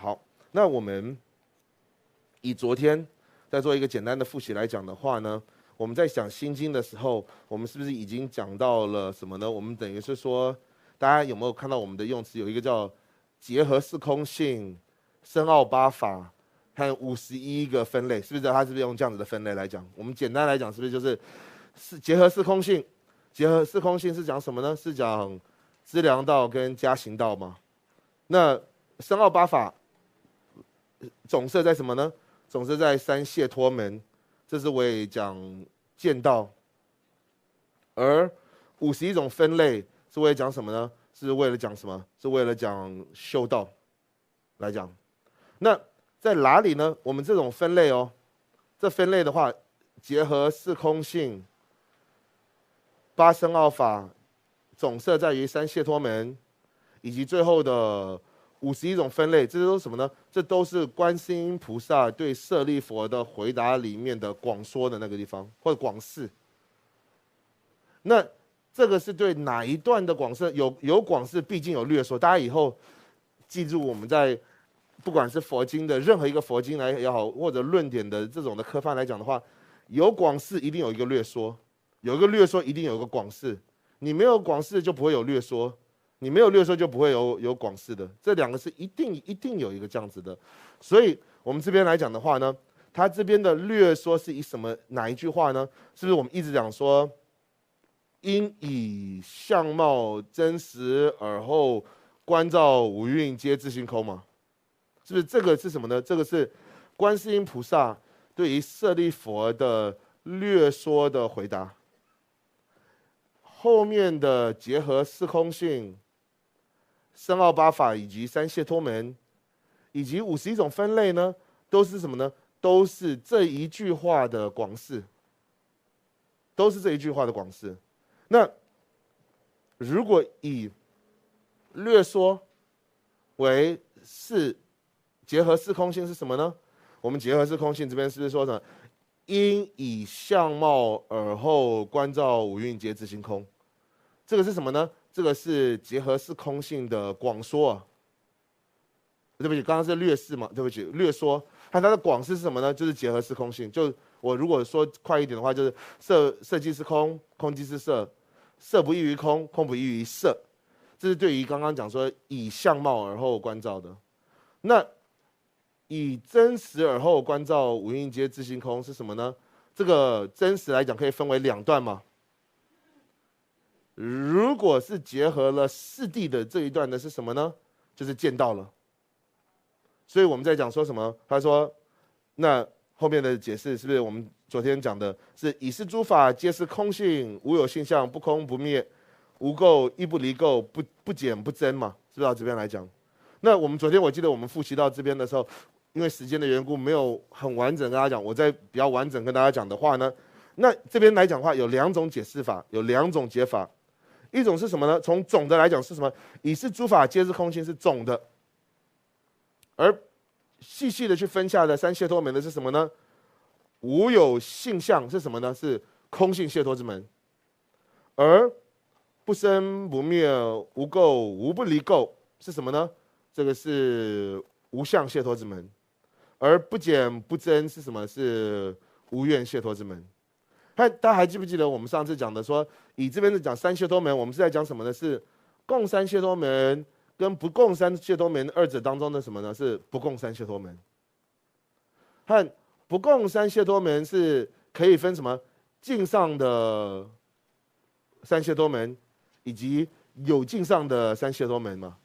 好，那我们以昨天在做一个简单的复习来讲的话呢，我们在讲心经的时候，我们是不是已经讲到了什么呢？我们等于是说，大家有没有看到我们的用词有一个叫结合四空性、深奥八法和51个分类，是不是？它是不是用这样子的分类来讲？我们简单来讲，是不是就是结合四空性？结合四空性是讲什么呢？是讲资粮道跟加行道吗？那深奥八法总摄在什么呢？总摄在三解脱门，这是为讲见道；而51种分类是为了讲什么呢？是为了讲什么？是为了讲修道来讲。那在哪里呢？我们这种分类哦，这分类的话，结合四空性、八深奥法，总摄在于三解脱门，以及最后的51种分类，这都是什么呢？这都是观世音菩萨对舍利佛的回答里面的广说的那个地方，或者广释。那这个是对哪一段的广释？有广释，毕竟有略说。大家以后记住，我们在不管是佛经的任何一个佛经来也好，或者论点的这种的科判来讲的话，有广释一定有一个略说，有一个略说一定有一个广释。你没有广释就不会有略说。你没有略说就不会有广释的，这两个是一定有一个这样子的，所以我们这边来讲的话呢，它这边的略说是以哪一句话呢？是不是我们一直讲说，因以相貌真实而后观照五蕴皆自性空嘛？是不是这个是什么呢？这个是观世音菩萨对于舍利佛的略说的回答。后面的结合四空性、深奥八法以及三解脱门，以及51种分类呢，都是什么呢？都是这一句话的广释，都是这一句话的广释。那如果以略说为是结合四空性是什么呢？我们结合四空性这边是不是说什么？因以相貌而后观照五蕴皆自性空，这个是什么呢？这个是结合四空性的广说啊。对不起，刚刚是略释嘛，对不起，略说。和它的广释是什么呢？就是结合四空性。就我如果说快一点的话，就是色即是空，空即是色，色不异于空，空不异于色。这是对于刚刚讲说以相貌而后观照的。那以真实而后观照五蕴皆自性空是什么呢？这个真实来讲可以分为两段嘛。如果是结合了四谛的这一段的是什么呢？就是见道了。所以我们在讲说什么？他说，那后面的解释是不是我们昨天讲的是以是诸法皆是空性，无有性相，不空不灭，无垢亦不离垢，不减不增嘛？是不是到这边来讲？那我们昨天我记得我们复习到这边的时候，因为时间的缘故，没有很完整跟大家讲。我在比较完整跟大家讲的话呢，那这边来讲的话，有两种解释法，有两种解法。一种是什么呢？从总的来讲是什么？以是诸法皆是空性是总的，而细细的去分下的三解脱门的是什么呢？无有性相是什么呢？是空性解脱之门。而不生不灭，无垢无不离垢是什么呢？这个是无相解脱之门。而不减不增是什么？是无愿解脱之门。大家还记不记得我们上次讲的说，以这边的讲三解脱门，我们是在讲什么呢？是共三解脱门跟不共三解脱门二者当中的什么呢？是不共三解脱门。和不共三解脱门是可以分什么？境上的三解脱门，以及有境上的三解脱门嘛。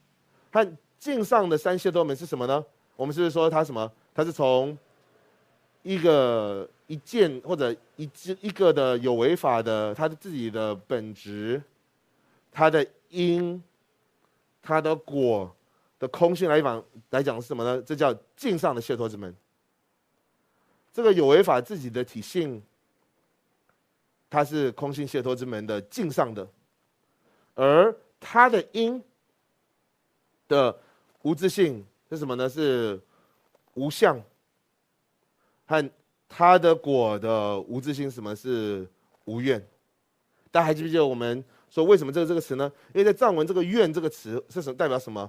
和境上的三解脱门是什么呢？我们是不是说它什么？它是从一件或者一个的有为法的，它的自己的本质，它的因，它的果的空性来讲是什么呢？这叫境上的解脱之门。这个有为法自己的体性，它是空性解脱之门的境上的，而它的因的无自性是什么呢？是无相。和它的果的无自性什么是无愿？大家还记不记得我们说为什么这个词呢？因为在藏文这个愿这个词是代表什么？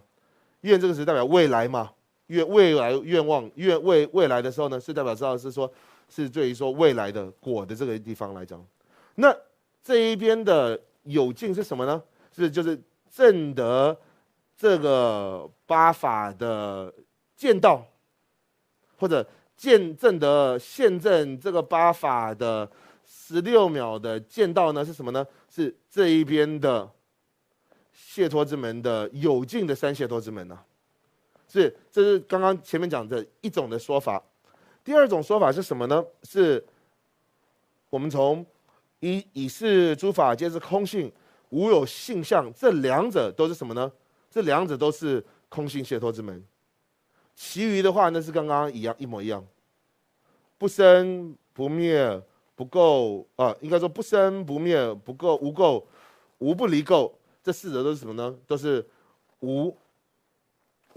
愿这个词代表未来嘛。未来愿望未来的时候呢，是代表知道是说是对于说未来的果的这个地方来讲。那这一边的有境是什么呢？就是证得这个八法的见道，或者证得现证这个八法的16秒的见道呢？是什么呢？是这一边的解脱之门的有境的三解脱之门呢、这是刚刚前面讲的一种的说法。第二种说法是什么呢？是我们从以是诸法皆是空性，无有性相，这两者都是什么呢？这两者都是空性解脱之门。其余的话，那是刚刚一模一样，不生不灭不垢应该说不生不灭不垢无垢无不离垢，这四者都是什么呢？都是无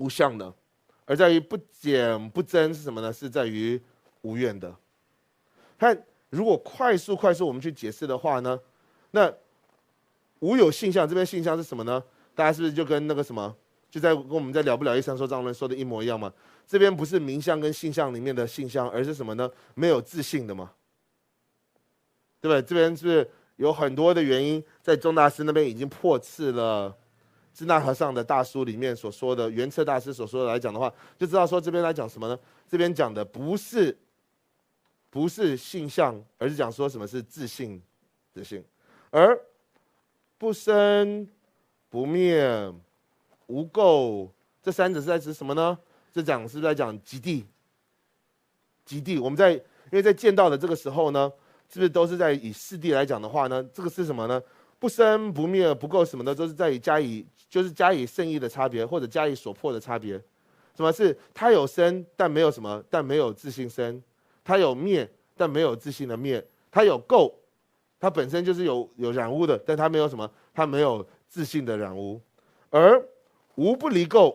相的。而在于不减不增是什么呢？是在于无愿的。看，如果快速我们去解释的话呢，那无有性相，这边性相是什么呢？大家是不是就跟那个什么，就在跟我们在了不了义三说藏论说的一模一样嘛？这边不是名相跟性相里面的性相，而是什么呢？没有自性的嘛，对不对？这边是不是有很多的原因，在宗大师那边已经破斥了支那和尚的大书里面所说的，圆彻大师所说的来讲的话，就知道说这边来讲什么呢？这边讲的不是性相，而是讲说什么是自性，而不生不灭无垢，这三者是在指什么呢？这讲是在讲极地。我们因为在见到的这个时候呢，是不是都是在以四谛来讲的话呢？这个是什么呢？不生不灭不垢什么的，都是在于加以圣意的差别，或者加以所破的差别。什么是它有生，但没有什么，但没有自性生；它有灭，但没有自性的灭；它有垢，它本身就是有染污的，但它没有什么，它没有自性的染污。而无不离垢，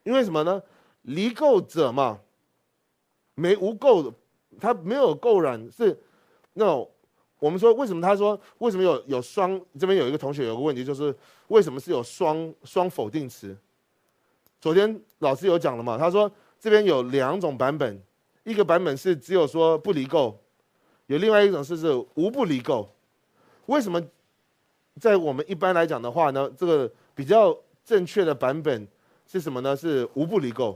因为什么呢？离垢者嘛，无垢，它没有垢染，是那种。我们说为什么他说为什么有双？这边有一个同学有个问题，就是为什么是有双否定词？昨天老师有讲了嘛，他说这边有两种版本，一个版本是只有说不离垢，有另外一种是无不离垢。为什么在我们一般来讲的话呢，这个比较正确的版本是什么呢？是无不离垢。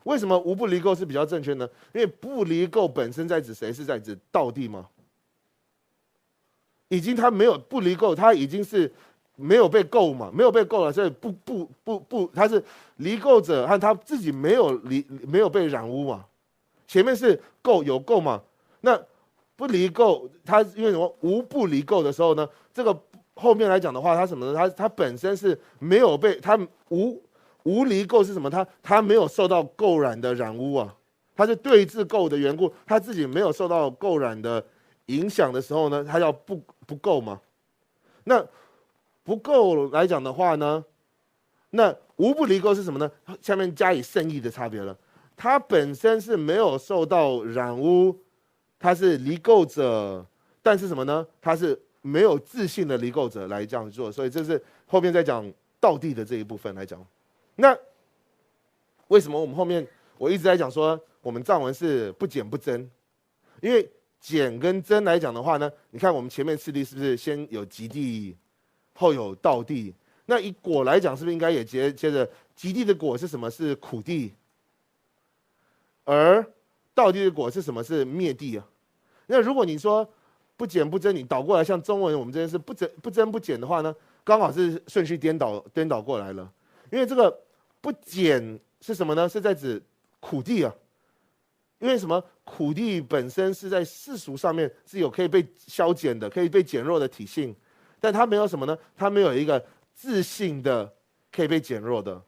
为什么无不离垢是比较正确呢？因为不离垢本身在指谁？是在指道地吗？已经他没有不离垢，他已经是没有被垢嘛，没有被垢了，所以不，他是离垢者和他自己没有被染污嘛。前面是有垢嘛，那不离垢，他因为什么无不离垢的时候呢？这个后面来讲的话，他什么呢？他本身是没有被他无离垢是什么？他没有受到垢染的染污啊，他是对治垢的缘故，他自己没有受到垢染的影响的时候呢，他要不垢嘛。那不垢来讲的话呢，那无不离垢是什么呢？下面加以圣意的差别了。它本身是没有受到染污，它是离垢者，但是什么呢？它是没有自性的离垢者来这样做，所以这是后面在讲道地的这一部分来讲。那为什么我们后面我一直在讲说我们藏文是不减不增？因为减跟增来讲的话呢，你看我们前面四谛是不是先有极地，后有道地？那以果来讲，是不是应该也接着极地的果是什么？是苦地。而道地的果是什么？是灭地啊。那如果你说不减不增，你倒过来，像中文我们这边是不增不减的话呢，刚好是顺序颠倒过来了。因为这个不减是什么呢？是在指苦地啊。因为什么？苦地本身是在世俗上面是有可以被消减的、可以被减弱的体性，但它没有什么呢？它没有一个自性的可以被减弱的，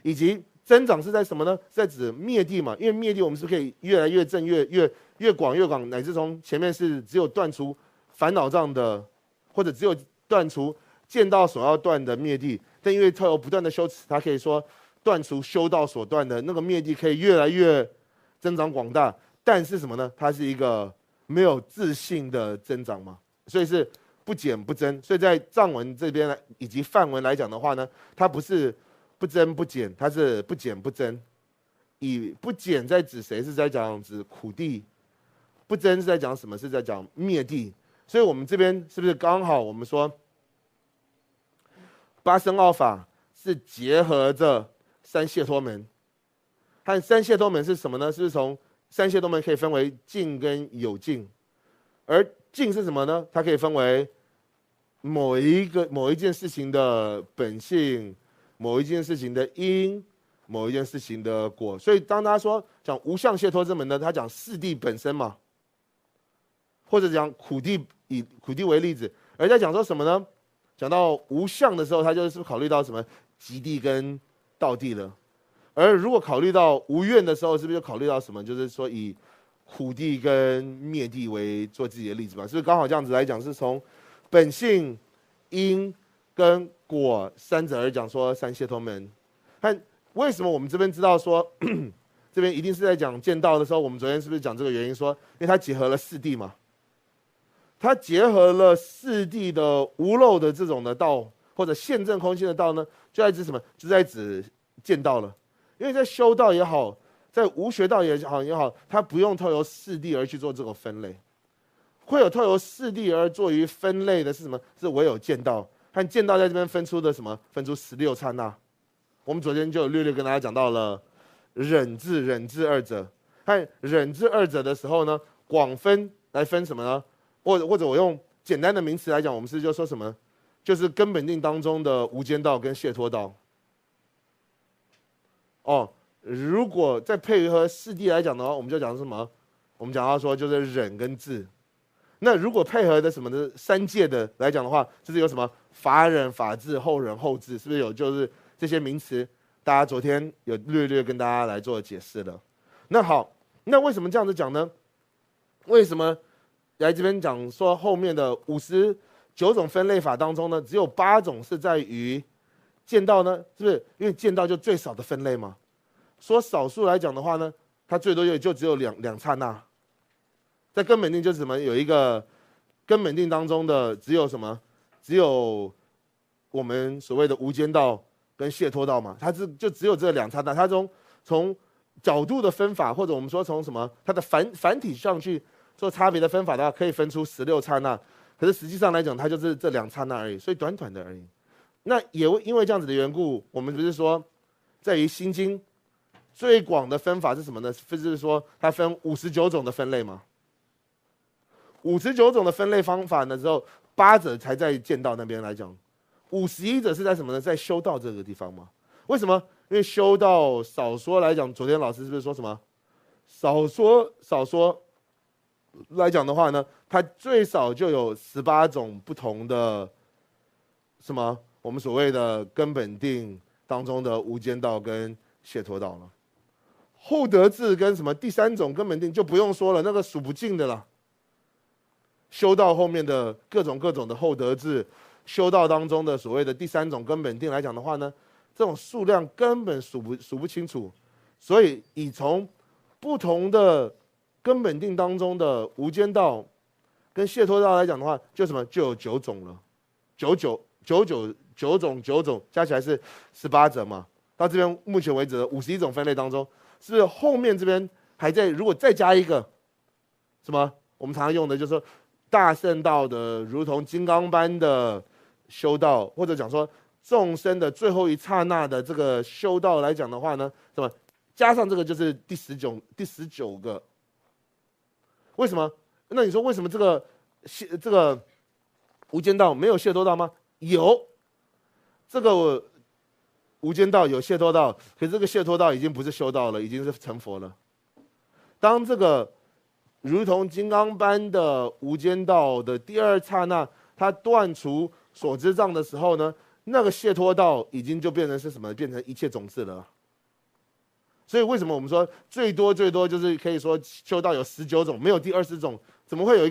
以及增长是在什么呢？是在指灭地嘛。因为灭地我们是可以越来越正、越广，乃至从前面是只有断除烦恼障的，或者只有断除见到所要断的灭地，但因为它有不断的修持，它可以说断除修道所断的那个灭地，可以越来越增长广大。但是什么呢？它是一个没有自性的增长嘛，所以是不减不增。所以在藏文这边以及梵文来讲的话呢，它不是不增不减，它是不减不增。以不减在指谁？是在讲指苦地。不增是在讲什么？是在讲灭地。所以我们这边是不是刚好我们说八深奥法是结合着三谢脱门？和三谢脱门是什么呢？是从三谢脱门可以分为净跟有净，而净是什么呢？它可以分为某一件事情的本性，某一件事情的因，某一件事情的果。所以当他说讲无相谢脱之门呢，他讲四谛本身嘛，或者讲苦谛，以苦谛为例子，而在讲说什么呢？讲到无相的时候，他就是考虑到什么极谛跟道谛了。而如果考虑到无愿的时候，是不是就考虑到什么？就是说以苦谛跟灭谛为做自己的例子嘛，是不是刚好这样子来讲，是从本性、因跟果三者而讲说三谢脱门。看为什么我们这边知道说这边一定是在讲见道的时候，我们昨天是不是讲这个原因说，因为它结合了四谛嘛，它结合了四谛的无漏的这种的道，或者现证空性的道呢，就在指什么？就在指见道了。因为在修道也好，在无学道也好，它不用透由四谛而去做这个分类，会有透由四谛而做于分类的是什么？是唯有见道，和见道在这边分出的什么？分出16刹那。我们昨天就略略跟大家讲到了忍字二者，和忍字二者的时候呢，广分来分什么呢？或者我用简单的名词来讲，我们是就说什么？就是根本定当中的无间道跟解脱道。哦，如果再配合四谛来讲的话，我们就讲什么？我们讲到说就是忍跟智。那如果配合的什么的三界的来讲的话，就是有什么法忍、法智、后忍、后智，是不是有就是这些名词？大家昨天有略略跟大家来做解释了。那好，那为什么这样子讲呢？为什么来这边讲说后面的59种分类法当中呢，只有8种是在于见道呢？是不是？因为见道就最少的分类嘛。说少数来讲的话呢，它最多也就只有两刹那。在根本定就是什么？有一个根本定当中的只有什么？只有我们所谓的无间道跟解脱道嘛。它就只有这2刹那。它从角度的分法，或者我们说从什么它的繁体上去做差别的分法的话，可以分出16刹那。可是实际上来讲，它就是这2刹那而已，所以短短的而已。那也因为这样子的缘故，我们不是说，在于心经最广的分法是什么呢？就是说它分59种的分类嘛。59种的分类方法呢之后，8者才在见道那边来讲，51者是在什么呢？在修道这个地方嘛。为什么？因为修道少说来讲，昨天老师是不是说什么？少说来讲的话呢，它最少就有18种不同的什么？我们所谓的根本定当中的无间道跟解脱道了。后得智跟什么第3种根本定就不用说了，那个数不尽的了。修道后面的各种的后得智，修道当中的所谓的第3种根本定来讲的话呢，这种数量根本数不清楚。所以以从不同的根本定当中的无间道跟解脱道来讲的话，就什么就有9种了，9种加起来是18者嘛。到这边目前为止的51种分类当中，是不是后面这边还在？如果再加一个什么，我们常常用的就是说大圣道的如同金刚般的修道，或者讲说众生的最后一刹那的这个修道来讲的话呢，什么加上这个就是第19个。为什么？那你说为什么这个无间道没有解脱道吗？有，这个无间道有解脱道，可是这个解脱道已经不是修道了，已经是成佛了。当这个如同金刚般的无间道的第2刹那，它断除所知障的时候呢，那个解脱道已经就变成是什么？变成一切种子了。所以为什么我们说最多就是可以说修道有19种，没有第20种？怎么会有一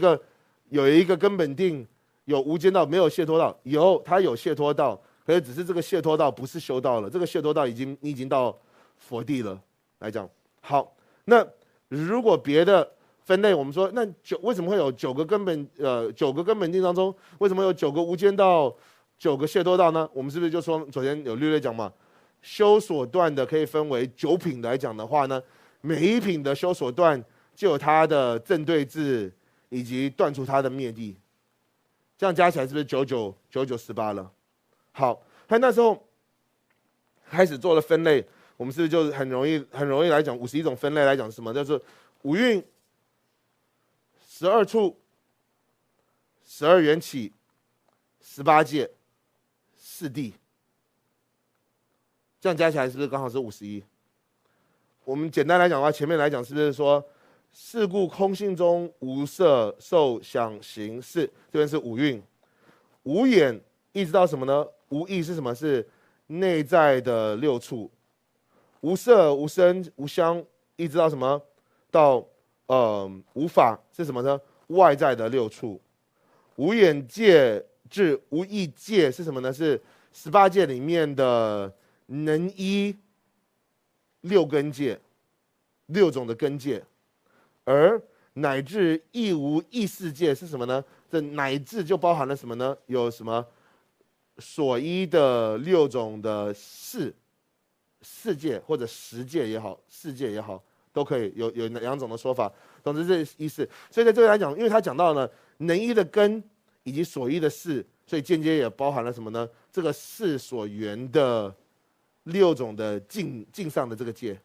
个根本定有无间道没有解脱道？有，它有解脱道，可是只是这个解脱道不是修道了，这个解脱道你已经到佛地了来讲。好，那如果别的分类，我们说那为什么会有9个根本定当中，为什么有9个无间道、9个解脱道呢？我们是不是就说昨天有略略讲嘛？修所断的可以分为9品来讲的话呢，每一品的修所断就有它的正对治以及断除它的灭地，这样加起来是不是9998了？好，他那时候开始做了分类，我们是不是就很容易来讲51种分类来讲什么？就是五蕴、12处、12缘起、18界、4谛，这样加起来是不是刚好是51？我们简单来讲的话，前面来讲是不是说，是故空性中无色、受、想、行、识，这边是五蕴，无眼一直到什么呢？无意是什么？是内在的6处，无色、无声、无香，一直到什么？到无法是什么呢？外在的6处，无眼界至无意界是什么呢？是18界里面的能依6根界，6种的根界，而乃至亦无意识界是什么呢？这乃至就包含了什么呢？有什么所依的6种的世界或者10界也好，世界也好，都可以有2种的说法。总之这意思。所以在这里来讲，因为他讲到了能依的根以及所依的事，所以间接也包含了什么呢？这个事所缘的6种的境上的这个界，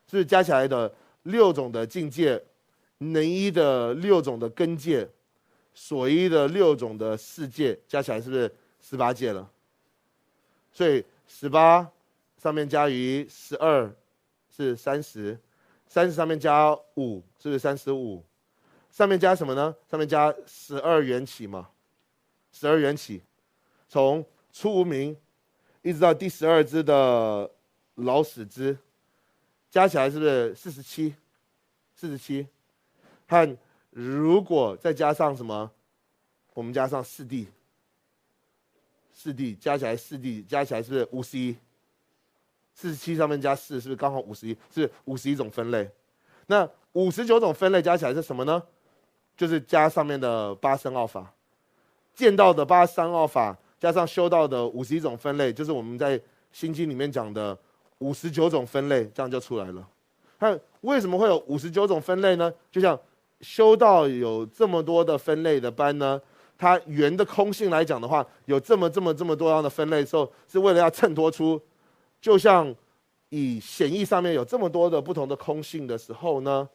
所以加起来的6种的境界，能依的6种的根界，所依的6种的世界，加起来是不是18界了？所以18上面加于12是30，30上面加5是不是35？上面加什么呢？上面加12缘起嘛，12缘起，从初无明一直到第12支的老死支，加起来是不是47？和如果再加上什么？我们加上4谛加起来4谛加起来是不是51？47上面加4是不是刚好51？是51种分类。那59种分类加起来是什么呢？就是加上面的8深奥法，见到的8深奥法，加上修道的51种分类，就是我们在心经里面讲的59种分类，这样就出来了。那为什么会有59种分类呢？就像修道有这么多的分类的班呢，它圆的空性来讲的话，有这么多样的分类的时候，是为了要衬托出，就像以显义上面有这么多的不同的空性的时候呢，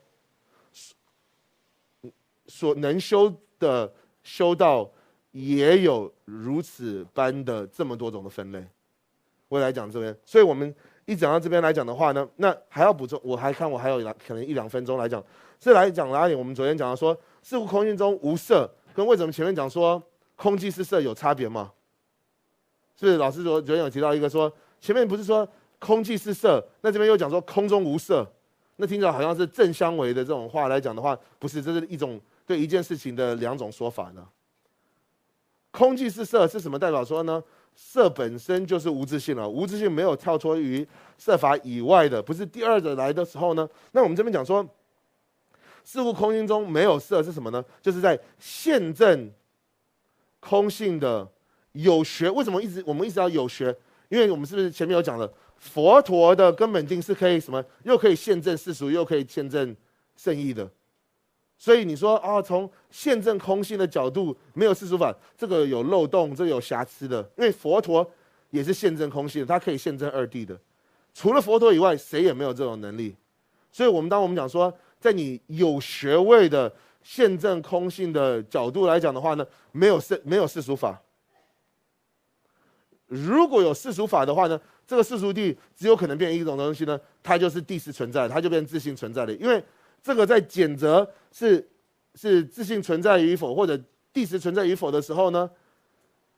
所能修的修道也有如此般的这么多种的分类。我来讲这边，所以我们一讲到这边来讲的话呢，那还要补充，我还有可能1-2分钟来讲，这来讲哪里？我们昨天讲到说，事故空性中无色，跟为什么前面讲说空即是色有差别吗？是不是老师昨天有提到一个说，前面不是说空即是色，那这边又讲说空中无色，那听起来好像是正相违的这种话来讲的话，不是，这是一种对一件事情的2种说法呢。空即是色是什么代表说呢？色本身就是无自性了，无自性没有跳脱于色法以外的，不是第二者来的时候呢？那我们这边讲说，事物空性中没有色是什么呢？就是在现证空性的有学。为什么我们一直要有学？因为我们是不是前面有讲了，佛陀的根本定是可以什么？又可以现证世俗，又可以现证圣义的。所以你说啊，从现证空性的角度，没有世俗法，这个有漏洞，这个有瑕疵的。因为佛陀也是现证空性的，他可以现证2谛的。除了佛陀以外，谁也没有这种能力。所以当我们讲说，在你有学位的现证空性的角度来讲的话呢，没有世俗法。如果有世俗法的话呢，这个世俗谛只有可能变成一种东西呢，它就是谛实存在，它就变成自性存在的。因为这个在简则是自性存在与否，或者谛实存在与否的时候呢，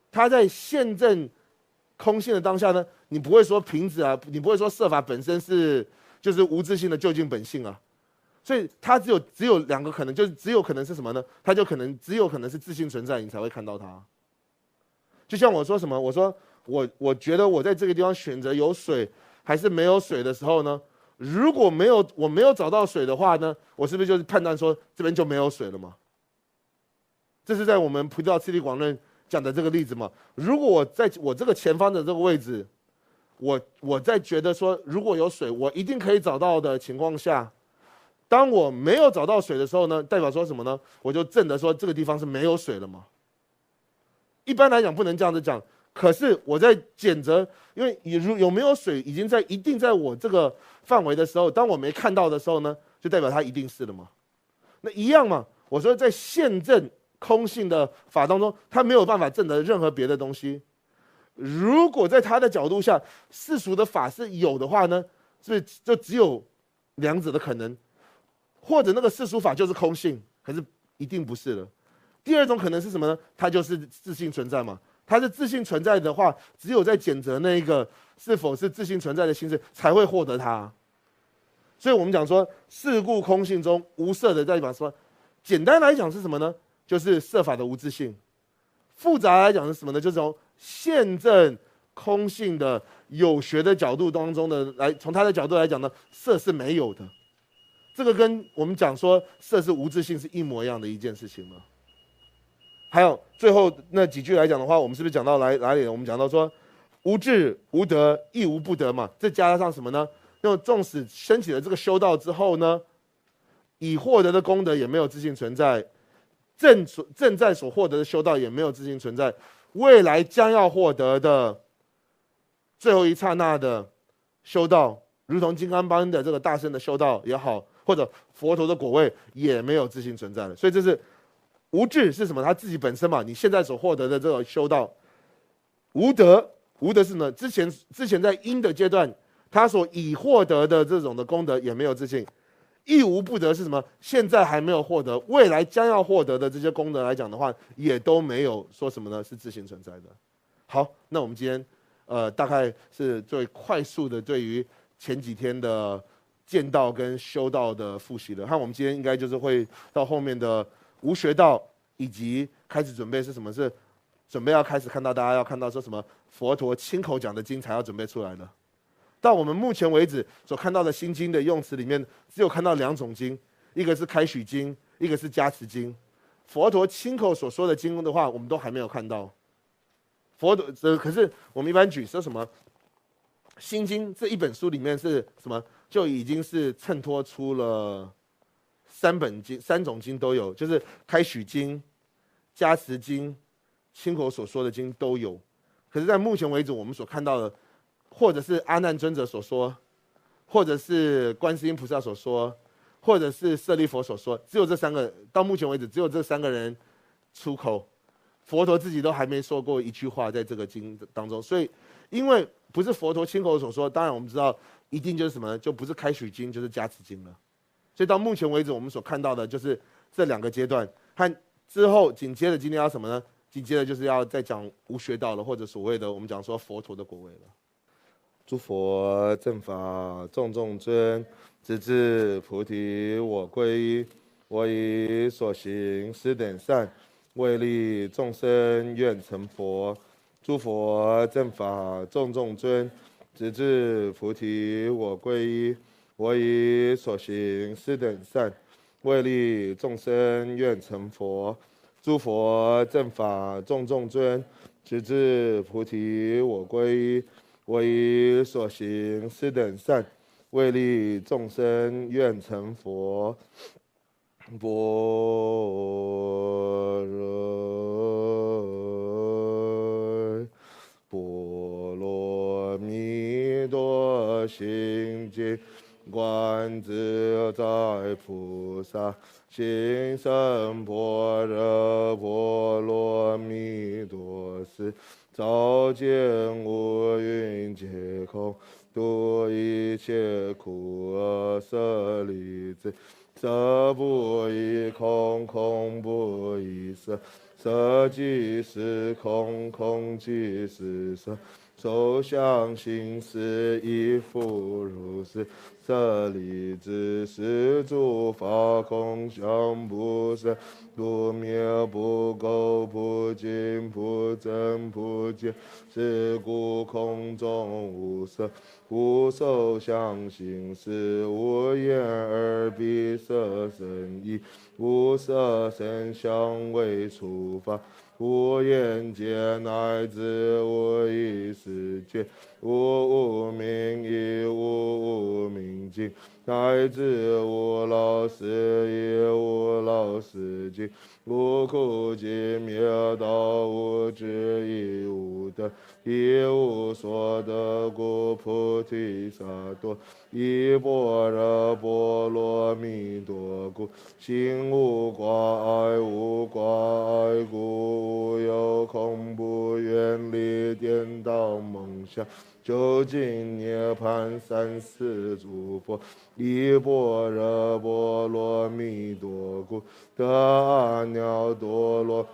它在现证空性的当下呢，你不会说瓶子啊，你不会说色法本身就是无自性的究竟本性啊，所以它只有2个可能，就是只有可能是什么呢？它就只有可能是自性存在，你才会看到它。就像我说什么，我说我觉得我在这个地方选择有水还是没有水的时候呢？如果我没有找到水的话呢，我是不是就是判断说这边就没有水了吗？这是在我们菩提道次第广论讲的这个例子嘛。如果我在我这个前方的这个位置，我在觉得说，如果有水，我一定可以找到的情况下，当我没有找到水的时候呢，代表说什么呢？我就证得说这个地方是没有水了嘛。一般来讲不能这样子讲，可是我在检测，因为有没有水已经一定在我这个范围的时候，当我没看到的时候呢，就代表它一定是了嘛。那一样嘛，我说在现证空性的法当中，它没有办法证得任何别的东西。如果在他的角度下，世俗的法是有的话呢，是不是就只有两者的可能？或者那个世俗法就是空性，可是一定不是了。第二种可能是什么呢？它就是自性存在嘛。它是自性存在的话，只有在检测那一个是否是自性存在的心智，才会获得它。所以我们讲说，事故空性中无色的代表说，简单来讲是什么呢？就是色法的无自性。复杂来讲是什么呢？就是从现证空性的有学的角度当中的从他的角度来讲呢，色是没有的。这个跟我们讲说色是无自性是一模一样的一件事情了。还有最后那几句来讲的话，我们是不是讲到哪里了？我们讲到说，无智无得亦无不得嘛，这加上什么呢？因为纵使升起了这个修道之后呢，已获得的功德也没有自性存在，正在所获得的修道也没有自性存在，未来将要获得的最后一刹那的修道，如同金刚般的这个大圣的修道也好，或者佛陀的果位也没有自性存在了。所以这是无智是什么？他自己本身嘛，你现在所获得的这个修道，无德是呢？之前在因的阶段，他所已获得的这种的功德也没有自性。亦无不得是什么？现在还没有获得，未来将要获得的这些功德来讲的话，也都没有说什么呢？是自行存在的。好，那我们今天大概是最快速的对于前几天的见道跟修道的复习了。看我们今天应该就是会到后面的无学道，以及开始准备是什么？是准备要开始看到大家要看到说什么佛陀亲口讲的经才要准备出来了。到我们目前为止所看到的心经的用词里面，只有看到两种经，一个是开许经，一个是加持经。佛陀亲口所说的经的话，我们都还没有看到。佛陀可是我们一般举说什么心经这一本书里面是什么，就已经是衬托出了三种经都有，就是开许经、加持经、亲口所说的经都有。可是，在目前为止，我们所看到的，或者是阿难尊者所说，或者是观世音菩萨所说，或者是舍利佛所说，只有这三个。到目前为止，只有这三个人出口，佛陀自己都还没说过一句话在这个经当中。所以，因为不是佛陀亲口所说，当然我们知道一定就是什么呢？就不是开许经，就是加持经了。所以到目前为止，我们所看到的就是这两个阶段。和之后紧接着今天要什么呢？紧接着就是要再讲无学道了，或者所谓的我们讲说佛陀的果位了。诸佛正法众众尊，直至菩提我归依。我以所行施等善，为利众生愿成佛。诸佛正法众众尊，直至菩提我归依。我以所行施等善，为利众生愿成佛。诸佛正法众众尊，直至菩提我归依。我以所行施等善，为利众生愿成佛。般若波罗蜜多心经，观自在菩萨行深般若波罗蜜多时，照见五蕴皆空，度一切苦厄舍利子。色不异空，空不异色，色即是空，空即是色。受想行识亦复如是。舍利子，是诸法空相不生，不灭不垢，不净不增不减。是故空中无色，无受想行识，无眼耳鼻舌身意，无色声香味触法。无眼界乃至无意识界，无无明亦无无明尽，乃至无老死亦无老死尽，无苦集灭道，无智亦无得，亦无所得故，菩提萨埵，依般若波罗蜜多故，心无挂碍，无挂碍故，无有恐怖，远离颠倒梦想，究竟涅槃，三世诸佛，依般若波罗蜜多故，得阿耨多罗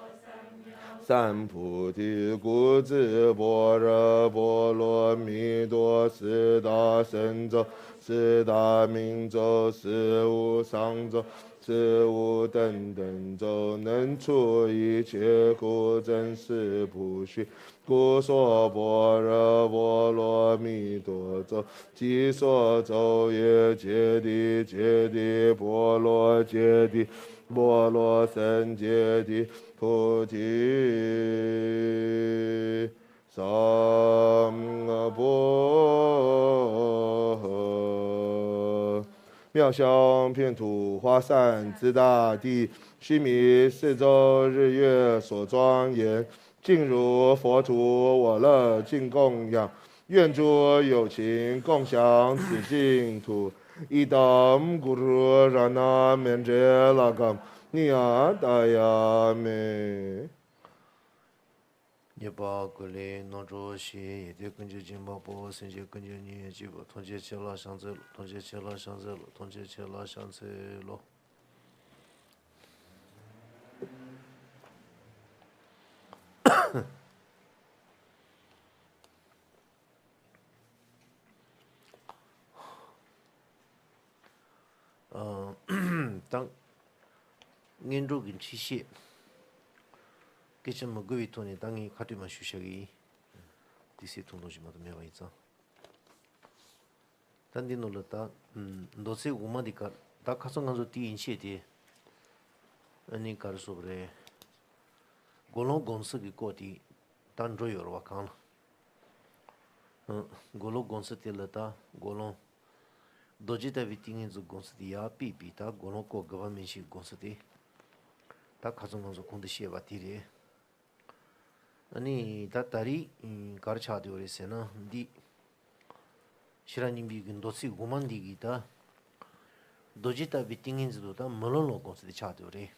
三菩提，故知般若波罗蜜多四大神咒，四大明咒，四无上咒，四无等等咒，能除一切苦，真实不虚。故说般若波罗蜜多咒，即说咒曰：揭谛揭谛，波罗揭谛，波罗僧揭谛，菩提萨埵妙香遍土花散之大地，须弥四周日月所庄严，尽如佛土我乐尽供养，愿诸有情共享此净土。idam guru rana menje lagam niya dayame。涅巴格雷诺卓西也得根据金巴波圣洁根据你基本统计切拉上子统计切拉上子统计切拉上子咯。当研究跟知识，给什么各位同学当你看对嘛学习的，这些通东西嘛都没有一张。但你弄了他，都是我们的个，他看上看说第一些的，你看说不嘞，国龙公司的过的，当中有了我看了，国龙公司的了他，国龙。都知道为定义做公司的呀，比他国内国government系公司的，他看中公司空的些话题嘞。아니 다 다리 가르쳐도 그랬으나 디 시라님 비긴 도시 고만디기다 도지타 비팅인즈도 다 멀어로 고스디 차도 그래.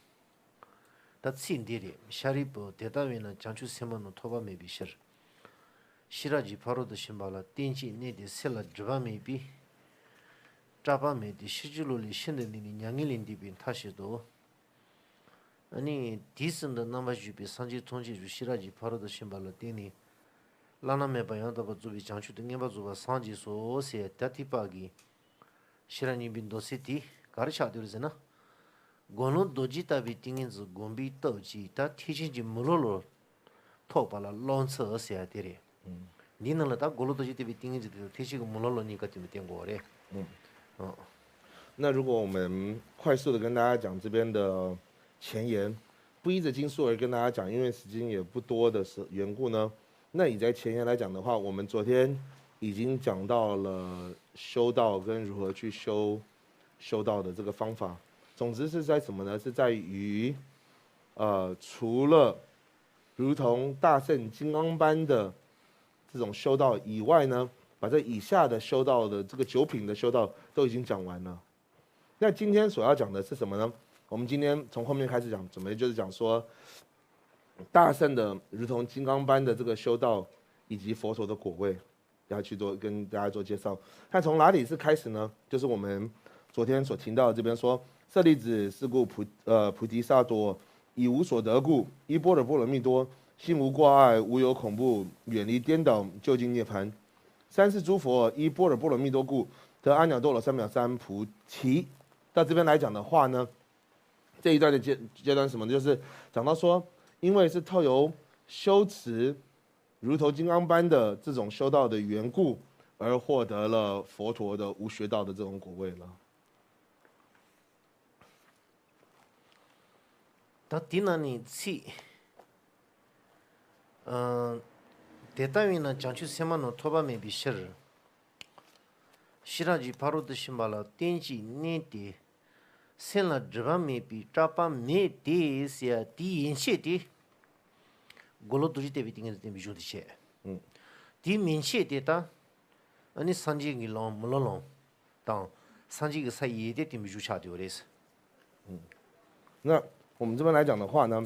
다 신디리 샤리보 대다위나 장추 세만노 토바메 비셔. 시라지 바로도 신발라 띵지 네디 셀라 드바메 비 자바메디 시줄로리 신데니 냥일린디빈 타시도 아니 디슨도 남아주비 산지 통지주 시라지 바로도 신발라 띵니 라나메 바야도 주비 장추 등에바 주바 산지소 세 따티파기 시라니 빈도시티 가르샤드르즈나 고노 도지타비 띵인즈 곰비 떠지 다 티진지 물로로 토발라 론서 세야데레 니는다 골로도지티비 띵인즈 티시고 물로로니까 좀 된거래 那如果我们快速的跟大家讲这边的前言，不依着经书而跟大家讲，因为时间也不多的缘故呢，那你在前言来讲的话，我们昨天已经讲到了修道跟如何去修道的这个方法。总之是在什么呢？是在于，除了如同大圣金刚般的这种修道以外呢，把这以下的修道的这个9品的修道都已经讲完了。那今天所要讲的是什么呢？我们今天从后面开始讲，准备就是讲说大圣的如同金刚般的这个修道，以及佛陀的果位，要去做跟大家做介绍。看从哪里是开始呢？就是我们昨天所听到的这边说，舍利子，是故菩提萨埵，以无所得故，依般若波罗蜜多，心无挂碍，无有恐怖，远离颠倒，究竟涅槃。三世诸佛依般若波罗蜜多故，得阿耨多罗三藐三菩提。到这边来讲的话呢，这一段的阶段什么呢？就是讲到说，因为是透由修持如同金刚般的这种修道的缘故，而获得了佛陀的无学道的这种果位了。他第那里去， 대단히는 장추 세만노 토바메 비셔 시라지 바로 드신발라 땡지 네디 센라 드바메 비 짜파 메디시아 디인시디 골로도지 데비팅에 데비주디셰 디 민시데다 아니 산지기 롱 물론 당 산지기 사이에 데비주차되어레스那我们这边来讲的话呢，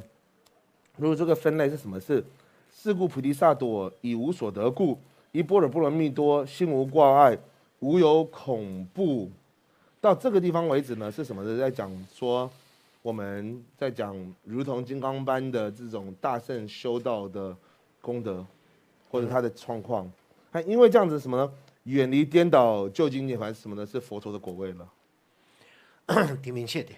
如果这个分类是什么？是是故菩提萨埵以无所得故，依般若波罗蜜多心无挂碍，无有恐怖。到这个地方为止呢，是什么呢？在讲说我们在讲如同金刚般的这种大圣修道的功德，或者他的状况。那因为这样子什么呢？远离颠倒究竟涅槃是什么呢？是佛陀的果位了。挺明确的。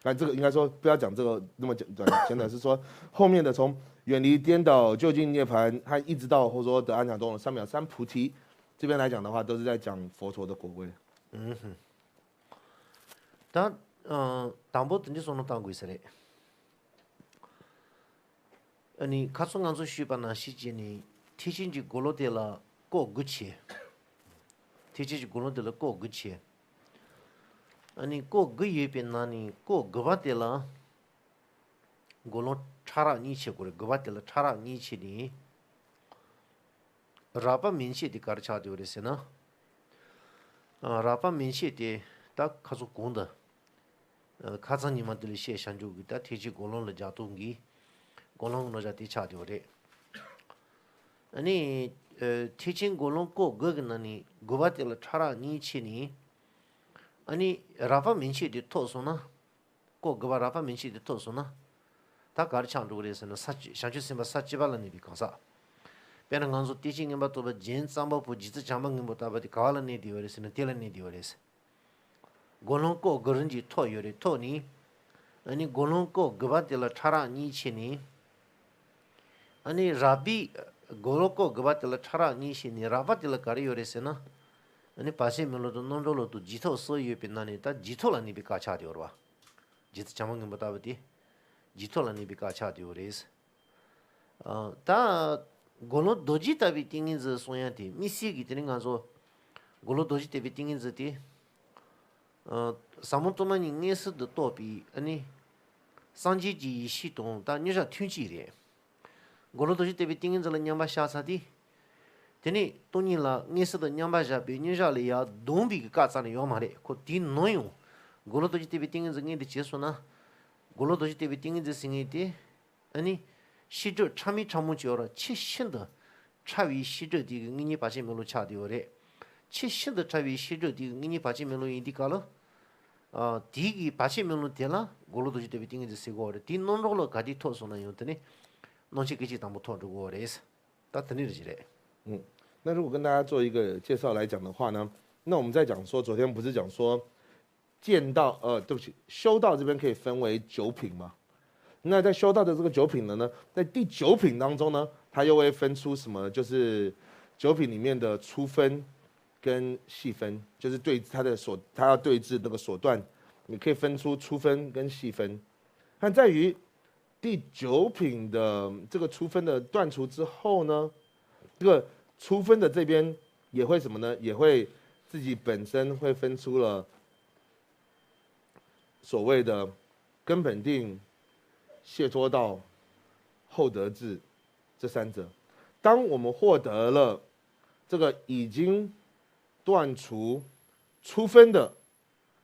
那这个应该说不要讲这个那么简单，是说后面的从远离颠倒究竟涅槃，和一直到或者说得安详中的三藐三菩提，这边来讲的话，都是在讲佛陀的果位。但当不等于说能当归是嘞。你卡松安做书本呢，细节呢，提醒就过了的了，过个切，提醒就过了的了，过个切。아니 꼭 그 옆에 나니 꼭 그바텔라 골로 차라 니체 고래 그바텔라 차라 니치니 라파 민시디 가르쳐 되어레세나 라파 민시디 딱 가서 공다 가자님한테 시에산주기다 티지 골로를 자동기 골로로 자티 차되어레 아니 티칭 골로 꼭 그거는 그바텔라 차라 니치니 아니 라파 민시디 토소나 꼭 그바 라파 민시디 토소나 다 가르쳐도 그래서는 사치 샹주심바 사치발라니 비카사 배는 간소 티칭이 바토바 진 삼바부 지트 장방님 보다바디 가발라니 디오레스는 텔라니 디오레스 골롱고 그런지 토요레 토니 아니 골롱고 그바텔라 차라 니치니 아니 라비 골롱고 그바텔라 차라 니시니 라바텔라 가리오레스나 아니 파시 밀로도 논로도 지토 소유 빛나니 다 지토라니 비카차 되어와 지토 자망님 보다버디 지토라니 비카차 되어레스 다 골로 도지 타비 띵인즈 소야티 미시기 되는 가서 골로 도지 타비 띵인즈티 사모토만 인에스도 또비 아니 상지지 시동 다 니자 튠지레 골로 도지 타비 띵인즈를 냠바 샤사디 되니 돈이라 니스도 냠바자 비니자리야 동비 가자는 요마레 코디 노요 골로도지 티비 띵은 증인데 제소나 골로도지 티비 띵은 증인데 아니 시저 참이 참무지어라 치신的차위 시저 디그 니니 바지멜로 차디오레 치신的차위 시저 디그 니니 바지멜로 인디칼로 디기 바지멜로 데라 골로도지 티비 띵은 세고레 디 논로로 가디 토소나 요더니 논치기지 담보 토르고레스 따트니르지레那如果跟大家做一个介绍来讲的话呢，那我们在讲说，昨天不是讲说见道对不起，修道这边可以分为9品嘛？那在修道的这个9品呢，在第9品当中呢，它又会分出什么？就是9品里面的粗分跟细分，就是对它要对治那个所断，你可以分出粗分跟细分。但在于第9品的这个粗分的断除之后呢，这个粗分的这边也会什么呢？也会自己本身会分出了所谓的根本定、解脱道、后得智这3者。当我们获得了这个已经断除粗分的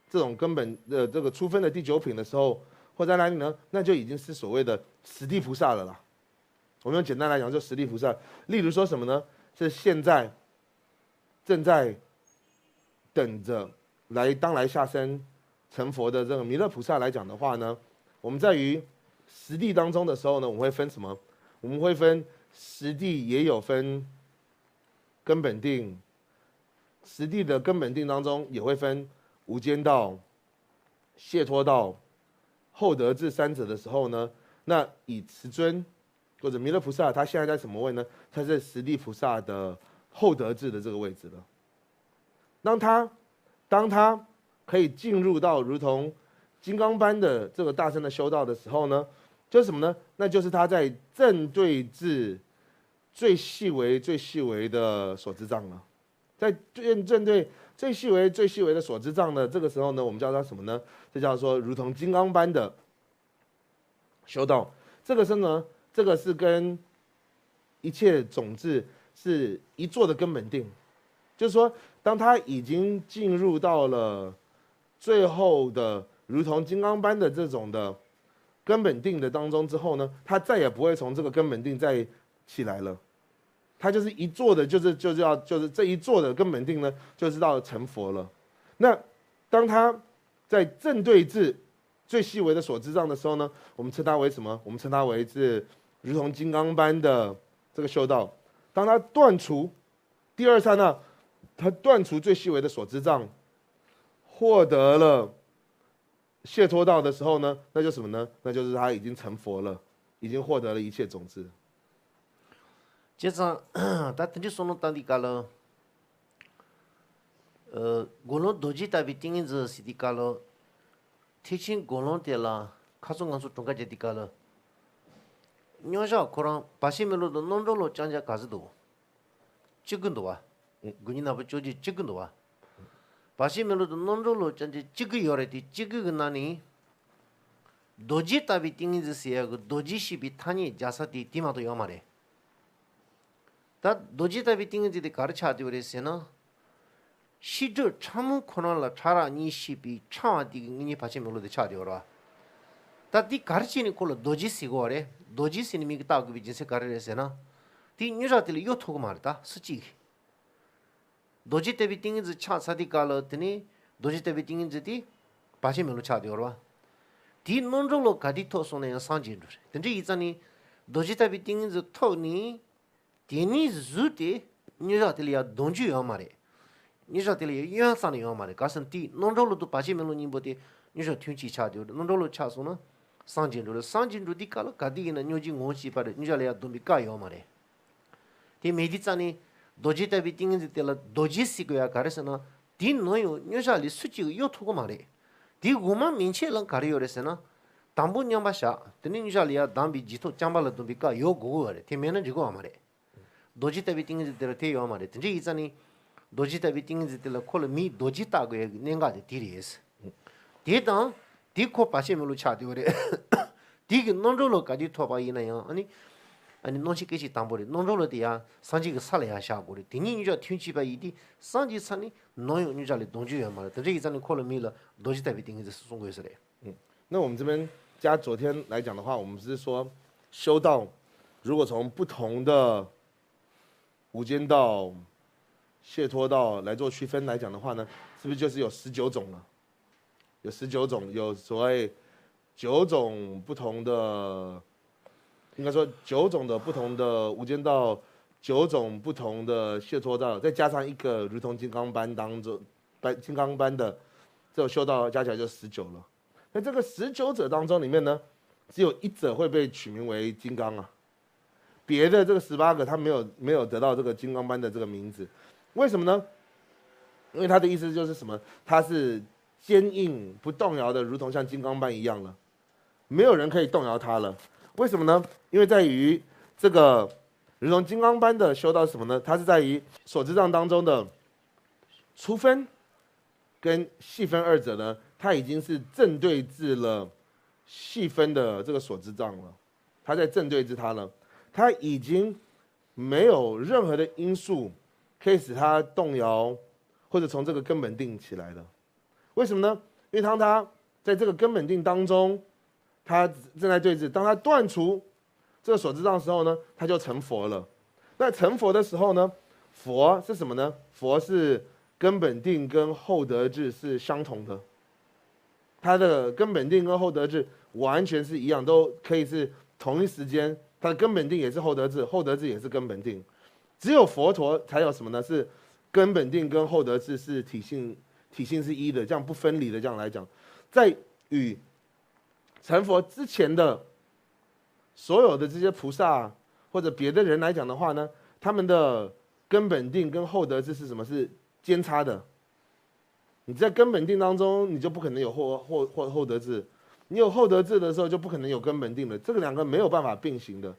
这种根本的这个粗分的第9品的时候，或在哪里呢？那就已经是所谓的十地菩萨了啦。我们用简单来讲，就十地菩萨。例如说什么呢？是现在正在等着来下生成佛的这个弥勒菩萨来讲的话呢，我们在于十地当中的时候呢，我们会分什么？我们会分十地也有分根本定，十地的根本定当中也会分无间道、解脱道、后得智3者的时候呢，那以慈尊或者弥勒菩萨，他现在在什么位呢？他在十地菩萨的后得智的这个位置了。当他可以进入到如同金刚般的这个大乘的修道的时候呢，就是什么呢？那就是他在正对至最细微的所知障了，在正对最细微的所知障呢，这个时候呢，我们叫它什么呢？这叫做如同金刚般的修道。这个是呢，这个是跟一切种子是一座的根本定，就是说，当他已经进入到了最后的如同金刚般的这种的根本定的当中之后呢，他再也不会从这个根本定再起来了。他就是一座的，就是这一座的根本定呢，就是到成佛了。那当他在正对至最细微的所知障的时候呢，我们称它为什么？我们称它为是如同金刚般的这个修道。当他断除第二刹那，他断除最细微的所知障，获得了解脱道的时候呢，那就什么呢？那就是他已经成佛了，已经获得了一切种子。接着，他等于说弄当地搞了，我弄多几代比丁子是的搞了，提前我弄的啦，卡中刚说中间的搞了，你说可能80米路的弄着了，讲讲搞子多，几个多啊？我你那不就几个多啊？80米路的弄着了，讲讲几个月来的几个个那里，多几代比丁子是个多几是比他呢加上的地方都要嘛嘞。다 도지다비 띵지데 가르쳐도 그랬으나 시저 참은 코너라 차라니 시비 차와디 니니 받치 몰로데 차디오라 다디 가르치니 콜로 도지시고 아래 도지시니 미기다 그 비진세 가르레세나 디 뉴자들 요토고 말다 스지 도지다비 띵지 차사디 갈었더니 도지다비 띵지디 받치 몰로 차디오라 디 논rol로 가디토 손에 상진들 근데 이자니 도지다비 띵지 토니 디니 주티 니자들이야 동주 요마레 니자들이 유한산이 요마레 가선 디 논rol로도 바시멜로 님보디 니자 튠치 차디오 논rol로 차소나 상진로 상진로디 칼 가디기나 뇨지 ngो시 파레 니자레야 돈비까 요마레 디 메디자니 도지타비 띵인지 때라 도지시고야 가르스나 디 노요 니자리 수치 요토고 마레 디 고만 민체랑 가리오레스나 담부 냠바샤 드니 니자리야 담비 지토 짬발라 돈비까 요 고고레 티메는 지고 아마레 도지타비 띵지 때라 태요 말에 진짜 이자니 도지타비 띵지 때라 콜미 도지타고에 nen가데 디리스 디다 디코 파시멜로 차디오레 디기 논로로까지 토바이나요 아니 논시께지 담보리 논로로디야 산지가 살아야 샤고리 디니니저 튠치바 이디 산지산이 노요 니자리 동주요 말에 진짜 이자니 콜미라 도지타비 띵지 송고에서래 那我们这边加昨天来讲的话，我们是说修道，如果从不同的无间道、解脱道来做区分来讲的话呢，是不是就是有19种了？有19种，有所谓9种不同的，应该说9种的不同的无间道，9种不同的解脱道，再加上一个如同金刚般当中金刚般的这种修道，加起来就19了。那这个19者当中里面呢，只有1者会被取名为金刚啊。别的这个18个他没有得到这个金刚般的这个名字，为什么呢？因为他的意思就是什么？他是坚硬不动摇的，如同像金刚般一样了，没有人可以动摇他了。为什么呢？因为在于这个如同金刚般的修道是什么呢？它是在于所知障当中的粗分跟细分二者呢，它已经是正对治了细分的这个所知障了，它在正对治它了。它已经没有任何的因素可以使它动摇，或者从这个根本定起来的。为什么呢？因为当它在这个根本定当中，它正在对峙。当它断除这个所知障的时候呢，它就成佛了。那成佛的时候呢，佛是什么呢？佛是根本定跟后得智是相同的，它的根本定跟后得智完全是一样，都可以是同一时间。它的根本定也是后得智，后得智也是根本定，只有佛陀才有什么呢？是根本定跟后得智是体性是一的，这样不分离的这样来讲，在与成佛之前的所有的这些菩萨或者别的人来讲的话呢，他们的根本定跟后得智是什么？是间差的。你在根本定当中，你就不可能有后得智。你有厚德智的时候，就不可能有根本定了，这个两个没有办法并行的。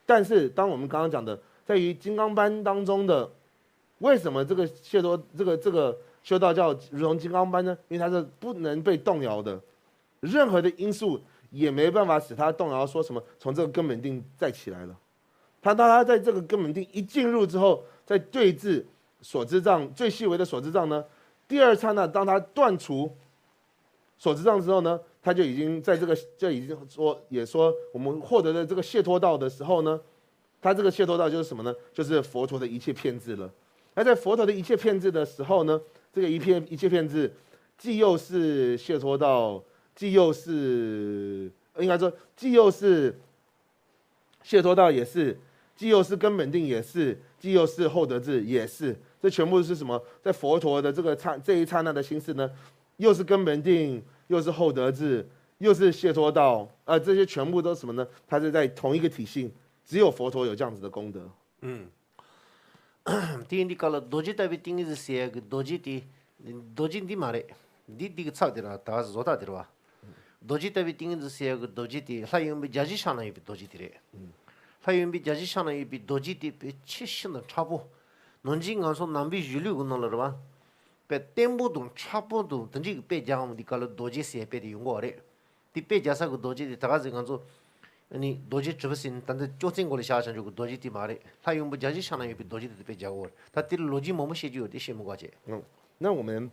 但是，当我们刚刚讲的，在于金刚班当中的，为什么这个解脱这个修道叫如同金刚班呢？因为它是不能被动摇的，任何的因素也没办法使它动摇。说什么从这个根本定再起来了？当他在这个根本定一进入之后，在对治所知障最细微的所知障呢，第二刹那，当他断除所知障之后呢，他就已经在这个就已经说我们获得的这个解脱道的时候呢，他这个解脱道就是什么呢？就是佛陀的一切骗智了。那在佛陀的一切骗智的时候呢，这个一切骗智，既又是解脱道，既又是应该说既又是解脱道也是，既又是根本定也是，既又是厚德智也是。这全部是什么？在佛陀的这一刹那的心事呢，又是根本定，又是厚德智，又是解脱道，这些全部都是什么呢？它是在同一个体系，只有佛陀有这样子的功德。第你讲了多吉代表定义是写个多吉的嘛嘞，你这个差的啦，大家是做到的吧？多吉代表定义是写个多吉的，他因为家己上来一笔多吉的嘞，他因为家己上来一笔多吉的被切心的差不，农经俺说南北预留个弄了是吧？被颠不动差不多，等这个别家我们的讲了多吉写别的用过嘞，的别家啥个多吉的，大家是俺说。你多吉知不行，但是纠正过来下场就多吉的嘛嘞，他用不家己相当于比多吉的被讲过，他的逻辑某些就有点羡慕过去。那我们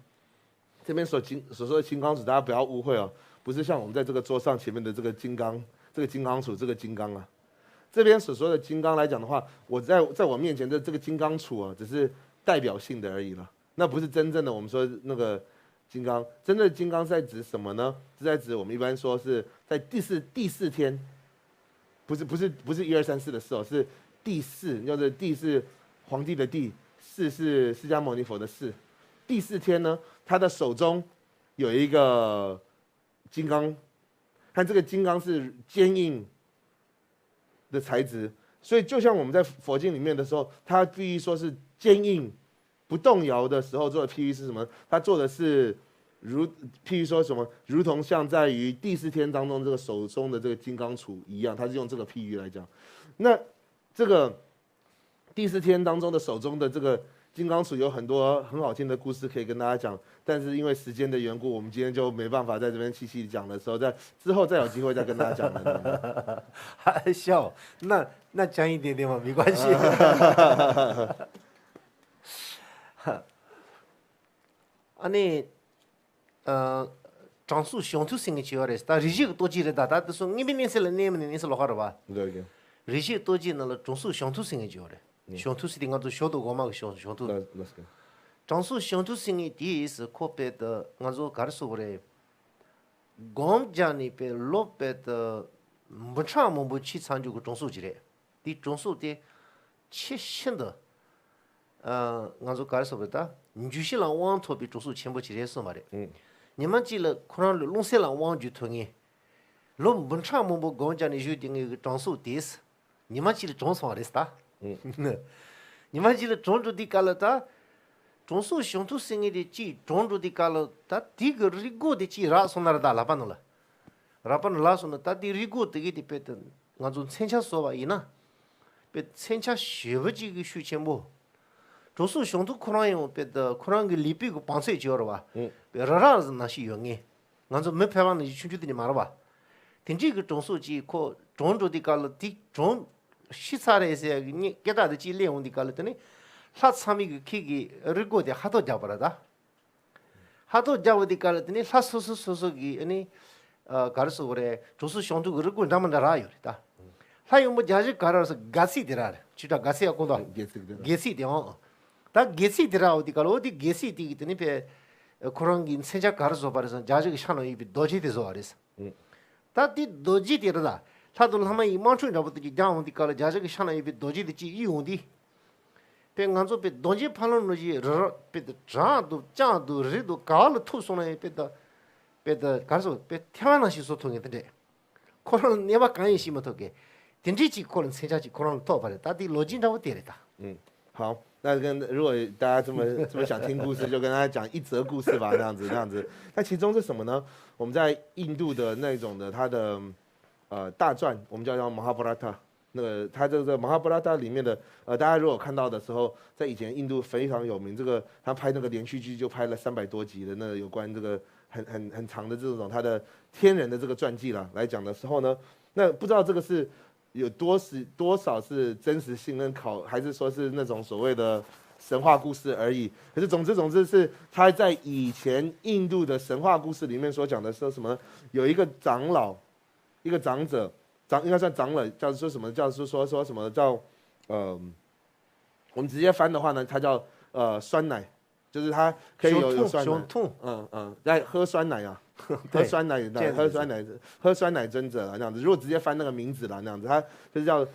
这边所说的金刚杵，大家不要误会哦，不是像我们在这个桌上前面的这个金刚杵这个金刚啊，这边所说的金刚来讲的话，我在我面前的这个金刚杵啊，只是代表性的而已了，那不是真正的我们说那个金刚。真正的金刚是在指什么呢？是在指我们一般说是在第四天。不是1、2、3、4的4哦，是第4，就是地是皇帝的地，4是释迦牟尼佛的4。第4天呢，他的手中有一个金刚，看这个金刚是坚硬的材质，所以就像我们在佛经里面的时候，他必须说是坚硬不动摇的时候做的譬喻是什么？他做的是。譬如说什么，如同像在于第4天当中这个手中的这个金刚杵一样，他是用这个譬喻来讲。那这个第4天当中的手中的这个金刚杵有很多很好听的故事可以跟大家讲，但是因为时间的缘故，我们今天就没办法在这边细细讲的时候，在之后再有机会再跟大家讲的。还笑，那讲一点点嘛，没关系。你。张数乡土性的叫嘞，但日系多记的，大都说你们认识了，你们认识了好了吧？对。日系多记那了，张数乡土性的叫嘞，乡土是的，俺做小土我嘛个乡土。张数乡土性的第一是可别的，俺做干说嘞，刚家那边老别的，不长么不去参就个张数级嘞，的张数的切心的，俺做干说的，你就是让网托比张数全部起来是嘛的。你们记了，可能龙山人王就同意，龙本场么不讲讲的就定一个张数第四，你们记了张数的是哒，你们记了张数的干了哒，张数乡土生意的记张数的干了，哒第个日过的记拉送那哒拉班了，拉班拉送了，哒第日过的给的别的，俺从参加说吧，伊呢，别参加学不几个学钱不。张数乡土可能用别的，可能个里边个帮手教了吧，别让是那些原因，俺说没排完的就全的嘛了吧，听这个张数记可张着的干了，的张西查的些你给他的记练完的干了，等呢，他参与个去个日过的好多家不了的，好多家的干了，等呢他说个呢，干了说的张数乡土个日过他们那哪有的，他用么家是干了是干西的啦，就叫干西要讲到，干西的哦。다 게시더라 어디 갈 어디 게시디 있더니 배 그런 긴 세자 가르쳐 버려서 자식이 샤노 입이 도지돼서 알았어. 다디 도지되다. 다들 한번 이만큼 잡듯이 장어디 갈 자식이 샤노 입이 도지되지 이용디. 뱅간조 배 도지 팔는 거지. 배 자도 짜도 리도 갈 투소네 배다. 배다 가서 배 태어나시 소통했는데. 그런 내가 관심이 더게. 된지지 그런 세자지 그런 더 버려. 다디 로진다고 되랬다. 好，那如果大家这么想听故事，就跟大家讲一则故事吧，这样子。那其中是什么呢？我们在印度的那种的它的大传，我们叫Mahabharata。那个它这个Mahabharata里面的大家如果看到的时候，在以前印度非常有名，这个他拍那个连续剧就拍了300多集的那个有关这个很长的这种他的天人的这个传记啦来讲的时候呢，那不知道这个是有多少是真实性跟还是说是那种所谓的神话故事而已。可是总之是他在以前印度的神话故事里面所讲的说什么呢？有一个长老，一个长者。应该算长老，叫说什么？叫说什么叫我们直接翻的话呢，它叫酸奶，就是它可以有酸奶，在喝酸奶啊，喝酸奶尊者啊那样子。如果直接翻那个名字啦那样子，它就是叫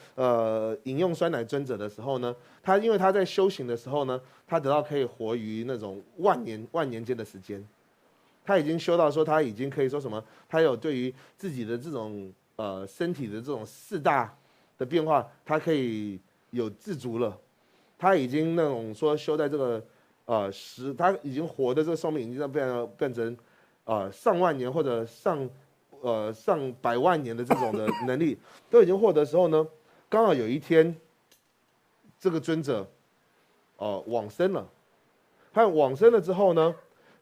饮用酸奶尊者的时候呢，因为他在修行的时候呢，他得到可以活于那种万年间的时间，他已经修到说他已经可以说什么，他有对于自己的这种身体的这种4大的变化，他可以有自足了。他已经那种说修在这个他已经活的这个寿命已经变成上万年或者上百万年的这种的能力都已经获得的时候呢，刚好有一天，这个尊者往生了。他往生了之后呢，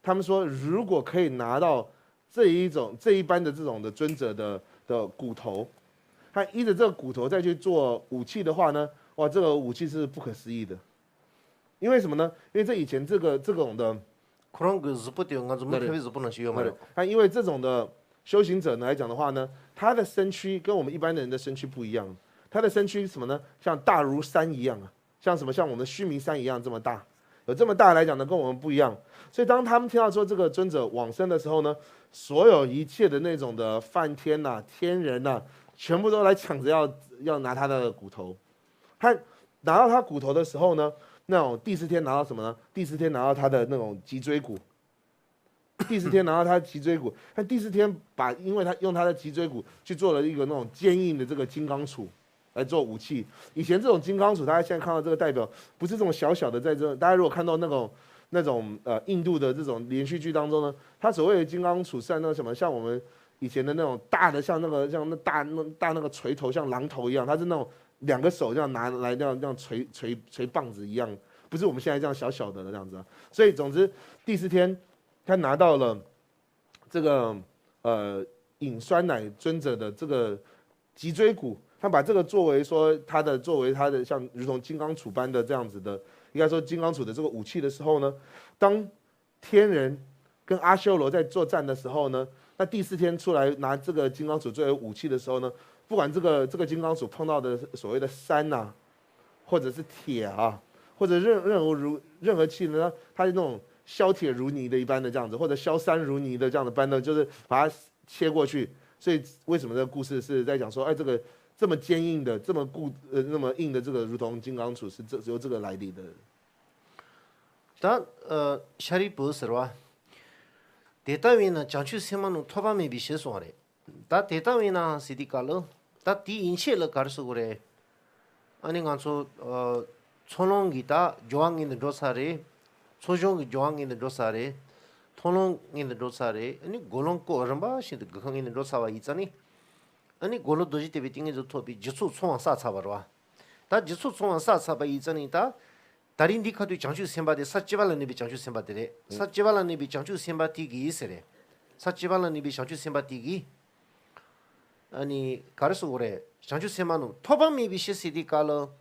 他们说如果可以拿到这一般的这种的尊者的骨头，他依着这个骨头再去做武器的话呢，哇，这个武器是不可思议的。因为什么呢？因为这以前这种的，他因为这种的修行者呢来讲的话呢，他的身躯跟我们一般的人的身躯不一样。他的身躯什么呢？像大如山一样啊，像什么？像我们的须弥山一样这么大。有这么大来讲呢，跟我们不一样。所以当他们听到说这个尊者往生的时候呢，所有一切的那种的梵天呐、天人呐，全部都来抢着要拿他的骨头。他拿到他骨头的时候呢，那种第4天拿到什么呢？第4天拿到他的那种脊椎骨。第4天拿到他的脊椎骨，他第4天因为他用他的脊椎骨去做了一个那种坚硬的这个金刚杵。来做武器。以前这种金刚杵，大家现在看到这个代表不是这种小小的，在这大家如果看到那种印度的这种连续剧当中呢，它所谓的金刚杵是那个什么，像我们以前的那种大的，像那大那个锤头，像榔头一样，它是那种2个手这样拿来这样锤棒子一样，不是我们现在这样小小的这样子啊。所以总之第4天，他拿到了这个饮酸奶尊者的这个脊椎骨。他把这个作为他的像如同金刚杵般的这样子的，应该说金刚杵的这个武器的时候呢，当天人跟阿修罗在作战的时候呢，那第4天出来拿这个金刚杵作为武器的时候呢，不管这个金刚杵碰到的所谓的山呐，或者是铁啊，或者任何器呢，它是那种削铁如泥的一般的这样子，或者削山如泥的这样的般的，就是把它切过去。所以为什么这个故事是在讲说，哎，这个这么坚硬的、这么那么硬的这个如同金刚杵是由这个来历的。다 샤리 보스로와 데이터위나 장추 세만은 토바메 비셰소하래. 다 데이터위나 시디칼로 다 디인체를 가르서 그래. 아니 간소 초롱기다 조항인의 로사레 소종기 조항인의 로사레 토롱인의 로사레 아니 골롱고 얼음바 신의 그항인의 로사와 있잖니. 아니 골로 도지 때비 띵에서 토비 지수 총왕 사차바로와. 다 지수 총왕 사차바 있잖니 다 다른 디카도 장주 셈바데 사치발라니비 장주 셈바데레 사치발라니비 장주 셈바티기 있으래 사치발라니비 장주 셈바티기 아니 가르스 오래 장주 셈마노 토바미비 시시디 칼로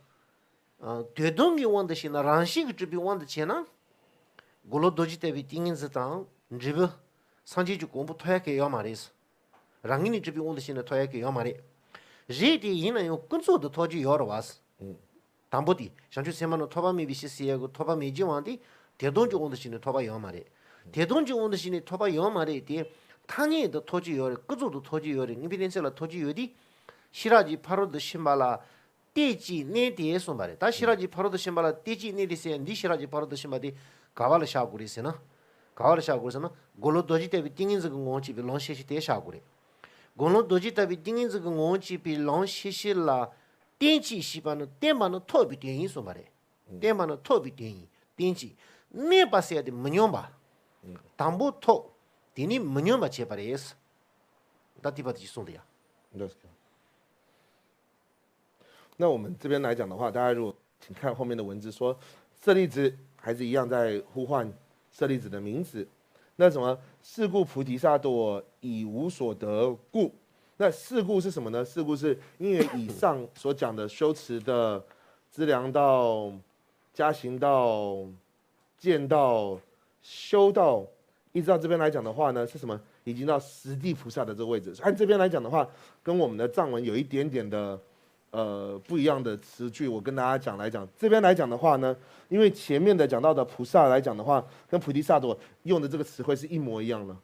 되동기 원드시나 란식 주비 원드체나 골로 도지테비 띵인스탄 지브 산지주 공부 토야케 요마리스 랑이니 주비 원드시나 토야케 요마리 제디 이나요 근소도 토지 요러와스 담보디 장주 세만은 토바미 비시시하고 토바미 지원디 대동주 온드시는 토바 영마리 대동주 온드시는 토바 영마리 디 타니도 토지 요 그조도 토지 요 이비덴셀라 토지 요디 시라지 파로드 심발라 띠지 네디에서 말해 다 시라지 파로드 심발라 띠지 네디세 니 시라지 파로드 심바디 가발을 샤구리세나 가발을 샤구리세나 골로 도지테 띵인즈 공원치 빌론시시 테 샤구리 골로 도지테 띵인즈 공원치 빌론시시라电气细胞呢，电把呢特别电因素嘛的， 대만은 톱이 되니 된지 네 봤어야 돼 문용바 담보 톱 되니 문용바 제발이었어 다티바티 송이야 那我们这边来讲的话，大家如果请看后面的文字说，舍利子还是一样在呼唤舍利子的名字。那什么是故菩提萨埵以无所得故？那是故是什么呢？是故是因为以上所讲的修持的资粮道、加行道、见道、修道，一直到这边来讲的话呢，是什么？已经到十地菩萨的这个位置。按这边来讲的话，跟我们的藏文有一点点的不一样的词句，我跟大家讲来讲。这边来讲的话呢，因为前面的讲到的菩萨来讲的话，跟菩提萨埵用的这个词汇是一模一样的。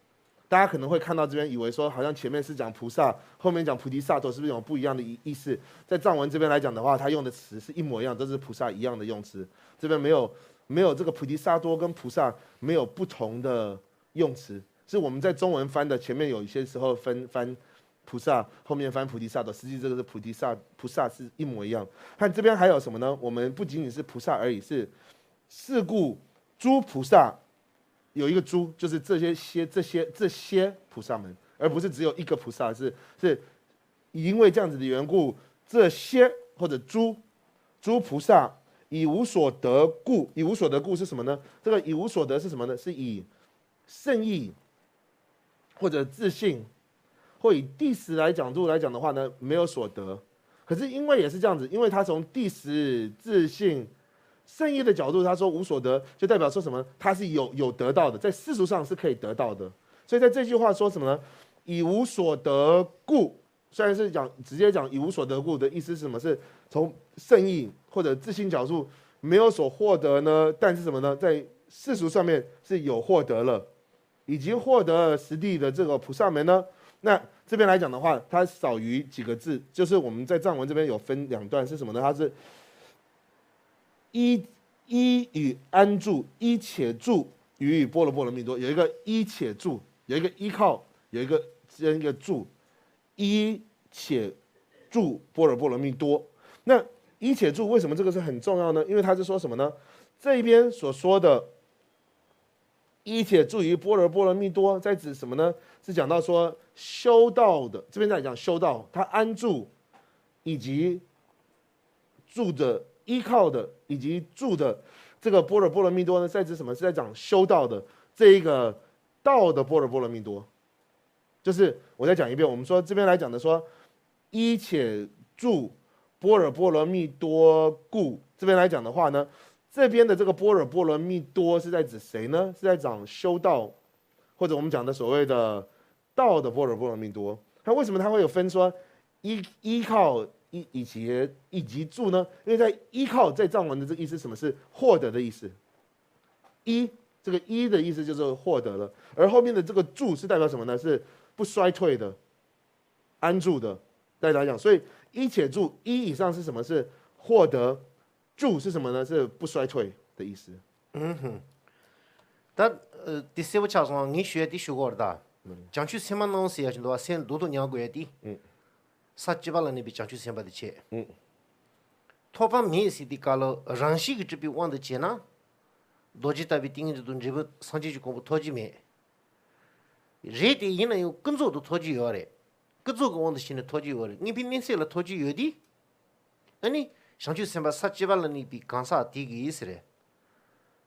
大家可能会看到这边，以为说好像前面是讲菩萨，后面讲菩提萨埵，是不是有不一样的意思？在藏文这边来讲的话，他用的词是一模一样，都是菩萨一样的用词。这边没有这个菩提萨埵跟菩萨没有不同的用词，是我们在中文翻的，前面有一些时候翻菩萨，后面翻菩提萨埵，实际这个是菩萨是一模一样。看这边还有什么呢？我们不仅仅是菩萨而已，是故诸菩萨。有一个诸，就是这些菩萨们，而不是只有一个菩萨，是因为这样子的缘故，这些或者诸菩萨以无所得故，以无所得故是什么呢？这个以无所得是什么呢？是以圣意或者自信，或以第十来讲的话呢，没有所得。可是因为也是这样子，因为他从第十自信。圣意的角度，他说无所得，就代表说什么？他是有得到的，在世俗上是可以得到的。所以在这句话说什么呢？以无所得故，虽然是直接讲以无所得故的意思是什么？是从圣意或者自信角度没有所获得呢？但是什么呢？在世俗上面是有获得了，已经获得了实地的这个菩萨们呢？那这边来讲的话，它少于几个字，就是我们在藏文这边有分两段，是什么呢？它是。依与安住，依且住与波罗波罗蜜多，有一个依且住，有一个依靠，有一个住，依且住波罗波罗蜜多。那依且住为什么这个是很重要呢？因为他是说什么呢？这一边所说的依且住于波罗波罗蜜多，在指什么呢？是讲到说修道的，这边在讲修道，他安住以及住的。依靠的以及住的这个波罗波罗蜜多呢，在指什么？是在讲修道的这一个道的波罗波罗蜜多。就是我再讲一遍，我们说这边来讲的说，依且住波罗波罗蜜多故，这边来讲的话呢，这边的这个波罗波罗蜜多是在指谁呢？是在讲修道，或者我们讲的所谓的道的波罗波罗蜜多。它为什么它会有分说依靠？以及住呢？因为在依靠在藏文的这个意思，什么是获得的意思？这个依的意思就是获得了，而后面的这个住是代表什么呢？是不衰退的、安住的。大家来讲，所以依且住依以上是什么？是获得，住是什么呢？是不衰退的意思。但第三步恰上你学的学过的，讲去什么东西要去多，先多两个月的。사지발라니 비장추 셈바디 체. 토반 미시디 칼로 랑시기 집이 원데 제나 도지타 비팅이 돈 집이 산지지 공부 토지메. 제디 이나요 근조도 토지요래. 그조가 원데 신의 토지요래. 니 빈닌셀라 토지요디? 아니 장추 셈바 사지발라니 비 간사 디기 있으래.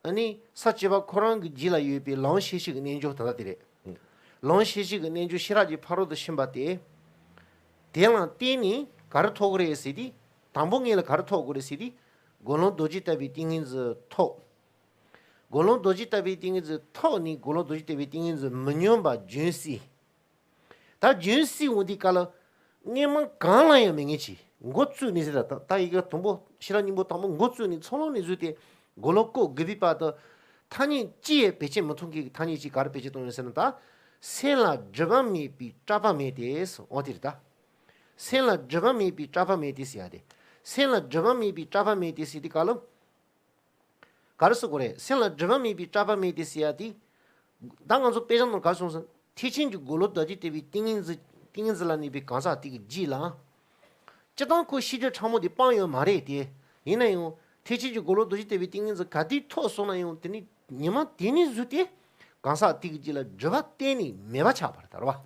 아니 사지바 코랑기 지라 유비 랑시시기 년조 다다디래. 랑시시기 년조 시라지 파로도 심바디 대랑 띠니 가르토 그래시디 담봉이를 가르토 그래시디 고론 도지타비 띵인즈 토 고론 도지타비 띵인즈 토니 고론 도지타비 띵인즈 문념바 준시 다 준시 어디 갈라 니만 간라야 명이지 고츠니스다 다 이거 동보 시라니 뭐 담봉 고츠니 손론이 주대 고로코 그비파도 타니 지에 배치 못 통기 타니지 가르 배치 동에서는 다 셀라 저밤이 비 짜밤에 대해서 어디다 senla java me bi chapa me dis yade senla java me bi chapa me dis di kalam karsu gore senla java me bi chapa me dis yade dangan zo pejan no karsu son teaching ju golo daji te bi tingin zla ni bi kansa ti ji la chadang ko shi je chamo di pang yo mare de ina yo 대체지 고로 도시 대비 띵인서 가디 토소나 용 되니 니마 되니 주대 간사 띠기질라 저바 때니 메바 차버다 봐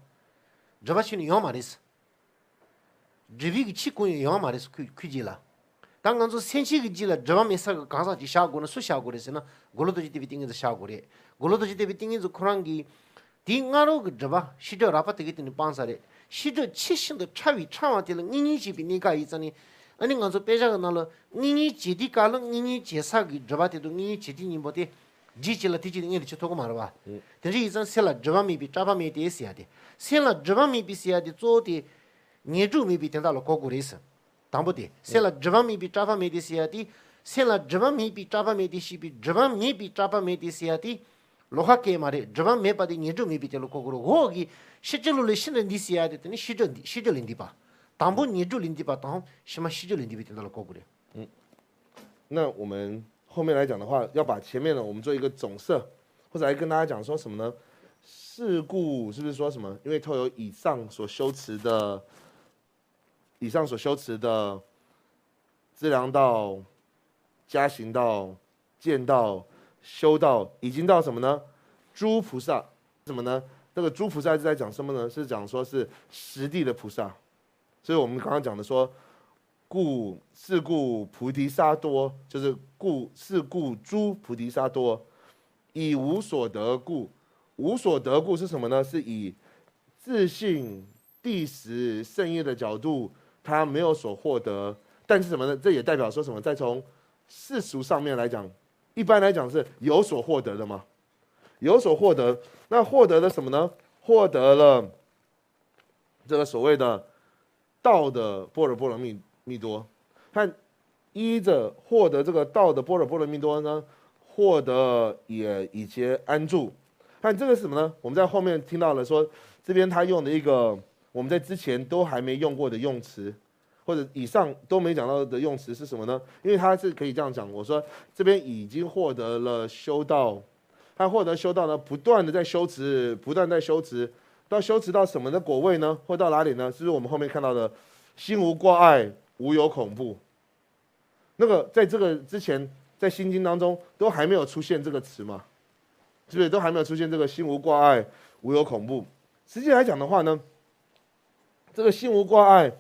저바시니 요 말이스 저비기 치고 요 말이스 그지라 당간서 센시기 질라 저바 메사 간사 지 샤고는 수샤고레스나 고로도지 대비 띵인서 샤고레 고로도지 대비 띵인서 코랑기 딩가로 그 저바 시저 라파트기 때니 반사레 시저 치신도 차위 차와들은 니니집이 니가 있으니 아니 간서 빼자가 나로 니니 지디 깔은 니니 제사기 저바테도 니니 지디니 뭐데 지질라 티지는 게 저토고 말아. 대신 이선 셀라 저바미비 짜바미디 있어야돼. 셀라 저바미비 있어야돼. 조디 니주미비 된다로 고고리스. 담보디 셀라 저바미비 짜바미디 있어야돼. 셀라 저바미비 짜바미디 시비 저바미비 짜바미디 있어야돼. 로하케 말에 저바메바디 니주미비 될로 고고로 거기 실제로 신은 니시야돼. 되니 시절인디바. 담보 니주린디바 담 심마 시절인디비 된다로 고고래. 那我们后面来讲的话，要把前面呢我们做一个总色，或者来跟大家讲说什么呢？事故是不是说什么？因为透有以上所修持的资粮道、加行道、见道、修道，已经到什么呢？诸菩萨什么呢？这个诸菩萨是在讲什么呢？是讲说是实地的菩萨。所以我们刚刚讲的说，是故菩提萨多，就是是故诸菩提萨多，以无所得故。无所得故是什么呢？是以自信第十圣业的角度，他没有所获得。但是什么呢？这也代表说什么？在从世俗上面来讲，一般来讲是有所获得的嘛，有所获得。那获得了什么呢？获得了这个所谓的道的般若波罗蜜多，看依着获得这个道的般若波罗蜜多呢，获得也以前安住。看这个是什么呢？我们在后面听到了说，这边他用的一个我们在之前都还没用过的用词，或者以上都没讲到的用词是什么呢？因为他是可以这样讲，我说这边已经获得了修道，他获得修道呢，不断的在修持，不断在修持，到修持到什么的果位呢？或到哪里呢？就是我们后面看到的心无挂碍，无有恐怖。那个在这个之前，在心经当中都还没有出现这个词嘛，是不是都还没有出现这个心无挂碍，无有恐怖？实际来讲的话呢，这个心无挂碍，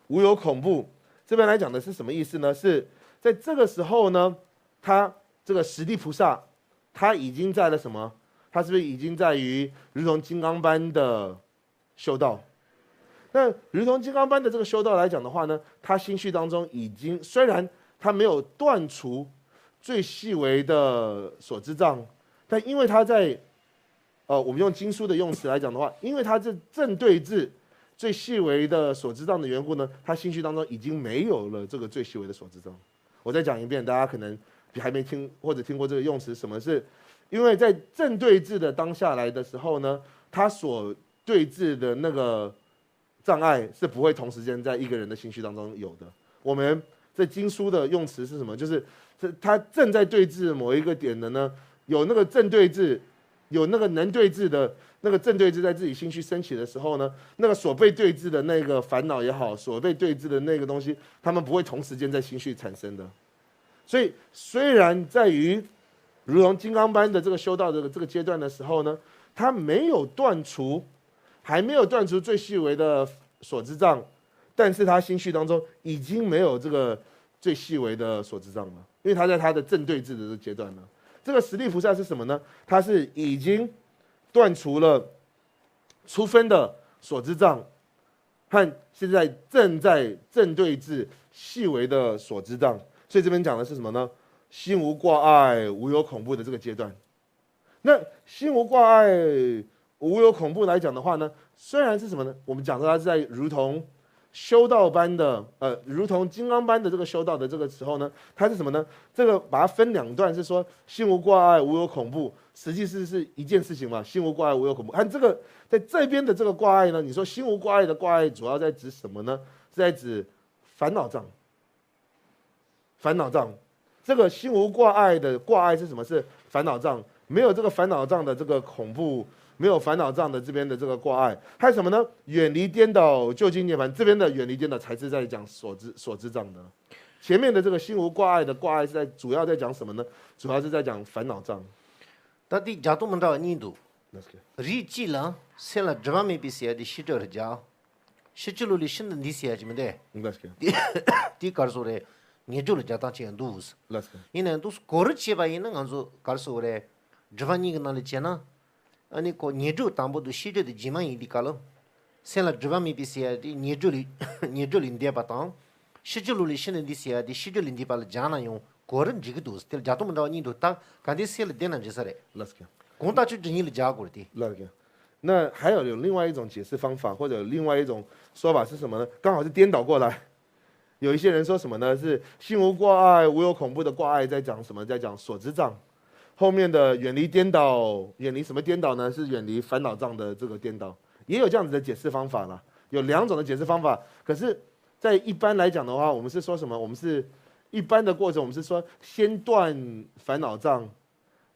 无有恐怖，这边来讲的是什么意思呢？是在这个时候呢，他这个实地菩萨，他已经在了什么？他是不是已经在于如同金刚般的修道？那如同金刚般的这个修道来讲的话呢，他心绪当中已经虽然他没有断除最细微的所知障，但因为他在我们用经书的用词来讲的话，因为他是正对治最细微的所知障的缘故呢，他心绪当中已经没有了这个最细微的所知障。我再讲一遍，大家可能还没听或者听过这个用词，什么是？因为在正对治的当下来的时候呢，他所对治的那个障碍是不会同时间在一个人的心绪当中有的。我们在经书的用词是什么？就是他正在对治某一个点的呢，有那个正对治，有那个能对治的那个正对治在自己心绪升起的时候呢，那个所被对治的那个烦恼也好，所被对治的那个东西，他们不会同时间在心绪产生的。所以虽然在于如同金刚般的这个修道的这个阶段的时候呢，他没有断除，还没有断除最细微的所知障，但是他心绪当中已经没有这个最细微的所知障了，因为他在他的正对治的这个阶段了。这个实地菩萨是什么呢？他是已经断除了初分的所知障，和现在正在正对治细微的所知障。所以这边讲的是什么呢？心无挂碍，无有恐怖的这个阶段。那心无挂碍，无有恐怖来讲的话呢，虽然是什么呢？我们讲到它是在如同修道般的，如同金刚般的这个修道的这个时候呢，它是什么呢？这个把它分两段，是说心无挂碍，无有恐怖，实际是一件事情嘛。心无挂碍，无有恐怖。按这个在这边的这个挂碍呢，你说心无挂碍的挂碍主要在指什么呢？是在指烦恼障。烦恼障。这个心无挂碍的挂碍是什么？是烦恼障。没有这个烦恼障的这个恐怖，没有烦恼障的这边的这个挂碍，还有什么呢？远离颠倒，究竟涅槃。这边的远离颠倒才是在讲所知障的。前面的这个心无挂碍的挂碍是主要在讲什么呢？主要是在讲烦恼障。到底假都门到印度， That's good. 日记了，现在这方面比些的西周的家，西周里现在你些什么的， That's good. 第告诉的，你就了家当钱都是， That's good. 因为都是过日去吧，因为俺说告诉的，这方面个哪里钱呢？你过你就当不都西周的几万亿的搞了，现在这方面比些的你这里点不当，西周里现在的些的西周里的把了家那用。个人这个都是，假都门到印度，他干的写了点那就是嘞。That's good. 公大去真正的家过的。That's good. 那还有另外一种解释方法，或者有另外一种说法是什么呢？刚好是颠倒过来。有一些人说什么呢？是心无挂碍、无有恐怖的挂碍，在讲什么？在讲所知障。后面的远离颠倒，远离什么颠倒呢？是远离烦恼障的这个颠倒。也有这样子的解释方法啦，有2种的解释方法。可是，在一般来讲的话，我们是说什么？我们是一般的过程，我们是说先断烦恼障，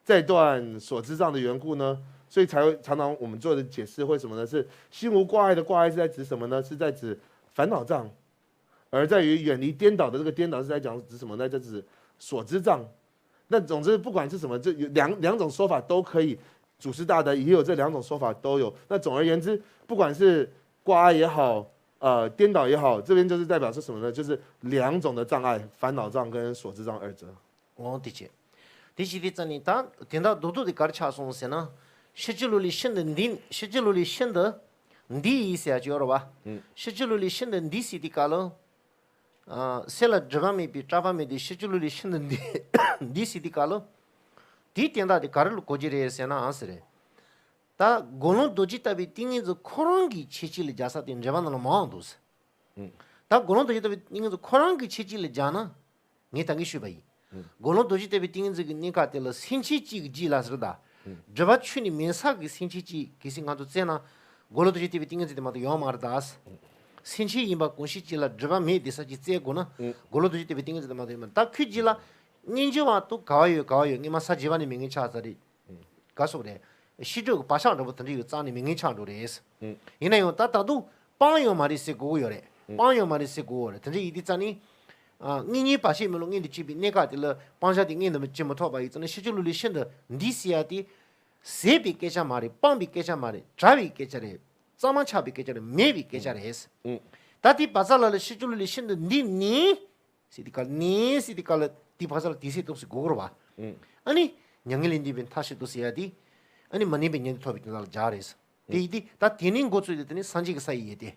再断所知障的缘故呢，所以才会常常我们做的解释会什么呢？是心无挂碍的挂碍是在指什么呢？是在指烦恼障，而在于远离颠倒的这个颠倒是在讲指什么呢？在指所知障。那总之不管是什么，这有两种说法都可以，祖师大德也有这2种说法都有。那总而言之，不管是挂碍也好，颠倒也好，这边就是代表是什么呢？就是2种的障碍，烦恼障跟所知障2者。哦，的确，的确的，真的，但听到多多的搞恰松些呢，实际里现的你，实际里现的你意思就了吧？实际里现的你是的搞了，现在这方面比这方面的实际里现的你是的搞了，第听到的搞了国际的些呢，是的。다 고노 도지타비 띵이즈 코랑기 체질이 자사된 제반으로 마운도스. 다 고노 도지타비 띵이즈 코랑기 체질이 자나 니 당기 슈바이. 고노 도지타비 띵이즈 니카텔 신치지 지라스다. 저바 추니 면사기 신치지 기싱한도 제나 고노 도지타비 띵이즈 데마도 요마르다스. 신치 임바 군시지라 저바 메 디사지 제고나 고노 도지타비 띵이즈 데마도 다 퀴지라 닌지와 또 가요 니마 사지바니 명이 차사리 가소래. 西周巴上这不等于有咱的名人唱出的意思，因为他都帮友嘛的是古有的，帮友嘛的是古的，但是一的咱的你把些没弄你的这边那个的了，帮下的你那么这么套吧，真的西周里现在你写的谁比给下嘛的，帮比给下嘛的，咋比给下的，咱们差比给下的，没比给下的意思，他的巴上了西周里现在你是的搞你是的搞了，的巴上了这些都是古了吧，你两个人这边他是都写的。 아니 머니 비년 토비들 자레스 디디 다 티닝 고츠이더니 산지가 사이에 돼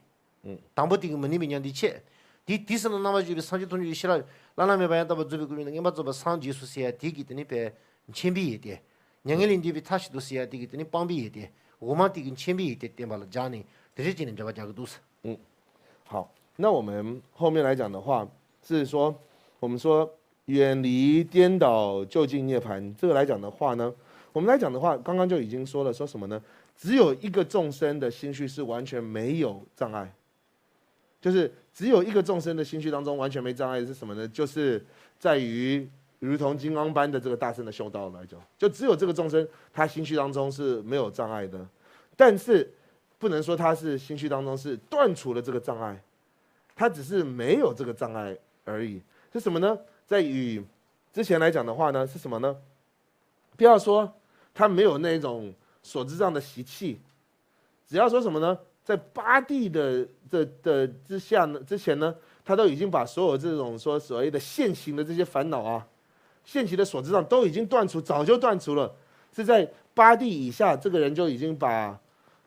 담보디 머니 비년 디체 디 디스는 나마주비 산지 돈이 싫어 라나메 바야다 버즈비 그리는 게 맞어 산지 수시야 디기더니 배 쳔비에 돼 냥엘린 디비 타시도 시야 디기더니 빵비에 돼 오마티긴 쳔비에 돼 때말 자니 드리지는 저가 자고도스 好，那我们后面来讲的话，是说我们说远离颠倒就近涅槃，这个来讲的话呢。 我们来讲的话，刚刚就已经说了，说什么呢？只有一个众生的心绪是完全没有障碍，就是只有一个众生的心绪当中完全没障碍是什么呢？就是在于如同金刚般的这个大圣的修道来讲，就只有这个众生他心绪当中是没有障碍的，但是不能说他是心绪当中是断除了这个障碍，他只是没有这个障碍而已。是什么呢？在与之前来讲的话呢，是什么呢？不要说。 他没有那种所知障的习气，只要说什么呢？在八地的之下呢，之前呢，他都已经把所有这种说所谓的现行的这些烦恼啊，现行的所知障都已经断除，早就断除了。是在八地以下，这个人就已经把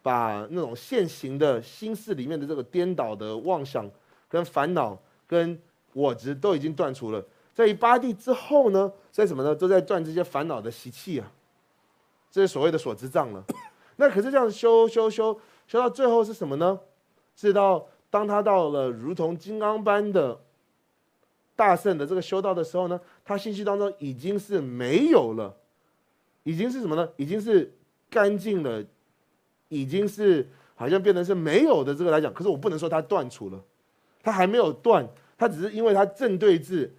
那种现行的心事里面的这个颠倒的妄想、跟烦恼、跟我执都已经断除了。在八地之后呢，在什么呢？都在断这些烦恼的习气啊。 这是所谓的所知障了，那可是这样修到最后是什么呢？是当他到了如同金刚般的大圣的这个修道的时候呢，他信息当中已经是没有了，已经是什么呢？已经是干净了，已经是好像变成是没有的这个来讲。可是我不能说他断除了，他还没有断，他只是因为他正对治。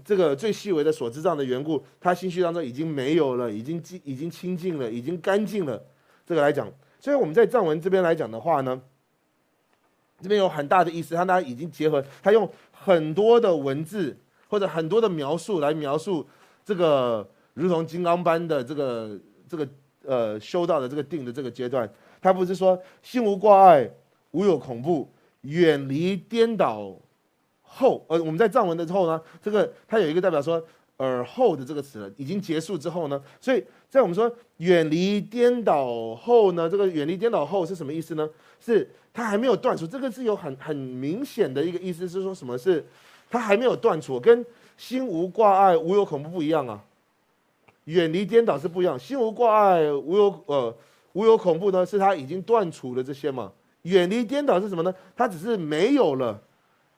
这个最细微的所知障的缘故，他心绪当中已经没有了，已经清净了，已经干净了。这个来讲，所以我们在藏文这边来讲的话呢，这边有很大的意思，他已经结合，他用很多的文字或或者很多的描述来描述这个如同金刚般的这个修道的这个定的这个阶段。他不是说心无挂碍，无有恐怖，远离颠倒后，我们在藏文的后呢，这个它有一个代表说而后的这个词了，已经结束之后呢，所以在我们说远离颠倒后呢，这个远离颠倒后是什么意思呢？是它还没有断除，这个是有很明显的一个意思，是说什么是它还没有断除，跟心无挂碍、无有恐怖不一样啊。远离颠倒是不一样，心无挂碍、无有恐怖呢，是它已经断除了这些嘛。远离颠倒是什么呢？它只是没有了，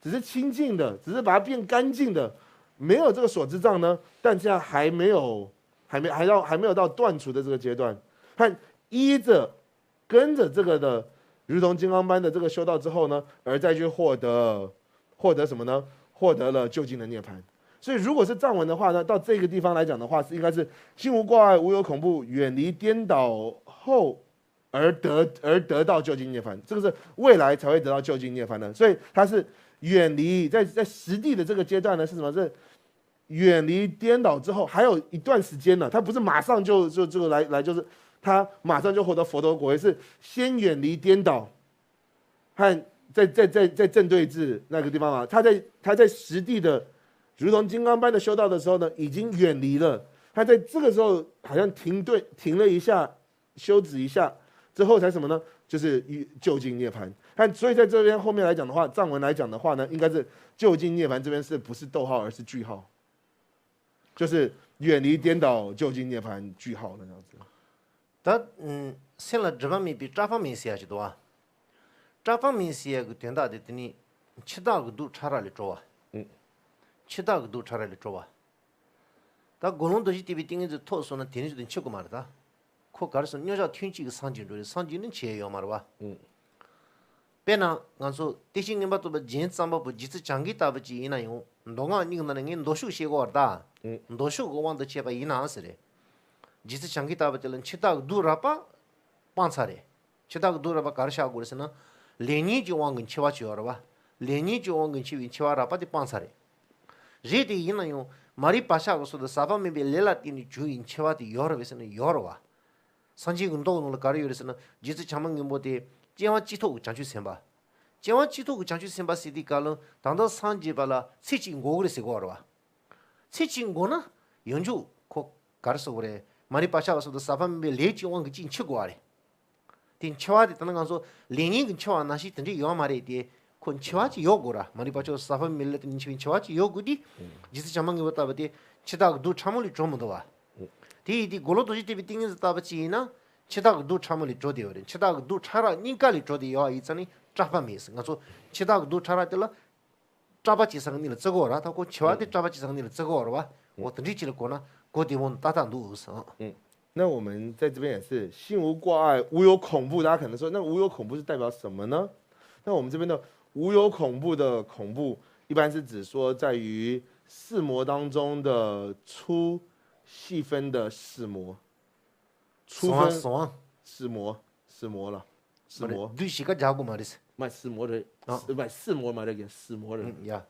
只是清净的，只是把它变干净的，没有这个所知障呢，但现在还没有到断除的这个阶段。看依着跟着这个的，如同金刚般的这个修道之后呢，而再去获得什么呢？获得了究竟的涅槃。所以如果是藏文的话呢，到这个地方来讲的话，应该是心无挂碍，无有恐怖，远离颠倒后而得到究竟涅槃，这个是未来才会得到究竟涅槃的。所以它是远离在实地的这个阶段呢，是什么？是远离颠倒之后还有一段时间呢，它不是马上就来，就是他马上就获得佛陀果位，是先远离颠倒，和在正对治那个地方啊，他在实地的如同金刚般的修道的时候呢，已经远离了。他在这个时候好像停了一下，休止一下之后才什么呢？就是究竟涅槃。所以在这边后面来讲的话，藏文来讲的话呢，应该是究竟涅槃这边是不是逗号而是句号？就是远离颠倒，究竟涅槃句号的这样子。现在这方面比这方面写就多啊。这方面写个颠倒的，你七大个都查了来做啊。七大个都查了来做啊。다 고론 도시 TV 띵에서 토소는 되는 치고 말이다. 코 가르서 녀자 튕지가 상진도리 상진은 제요 말와. 배나 간소 대신 님바도 진 삼바부 지스 장기 따버지 이나요. 너가 니가는 노슈 시고 왔다. 노슈 고wan도 제바 이나스래. 지스 장기 따버들은 치다 두라파 반사래. 치다 두라파 가르샤 고르스나 레니 조왕근 치와 치와라. 레니 조왕근 치위 치와라파디 반사래. 제디 이나요. 마리 파샤가 소도 사바메베 렐라티니 주인 체와디 여러베스는 여러와 산지 운동을 가르요르스는 지스 참망이 모데 제와 지토 장주 셈바 제와 지토 장주 셈바 시디칼은 당도 산지발라 세진 고그레스 고러와 세진 고나 연주 코 가르서 그래 마리 파샤가 소도 사바메베 레지 왕그 진 치고아래 딘 체와디 떠는 간소 레니 근 체와 나시 든지 요 말에디 콘 치와지 요고라 많이 봐줘 사파 밀레트 인치빈 치와지 요고디 지스 자망이 왔다버디 치다가 두 참을이 좀 더와 디디 골로도지 티비 띵에서 따버지나 치다가 두 참을이 줘디요래 치다가 두 차라 닌깔이 줘디요 이잖니 짜파미스 가서 치다가 두 차라들라 짜바지 상니를 저거라 하고 치와디 짜바지 상니를 저거라 와 어떤 리치를 거나 고디몬 따단도 웃어 那我们在这边也是心无挂碍，无有恐怖。大家可能说，那无有恐怖是代表什么呢？那我们这边的无有恐怖的恐怖，一般是指说在于四魔当中的粗细分的四魔，粗分四魔了，四魔。对是个家伙嘛的是，买四魔的，买四魔嘛那个四魔人呀，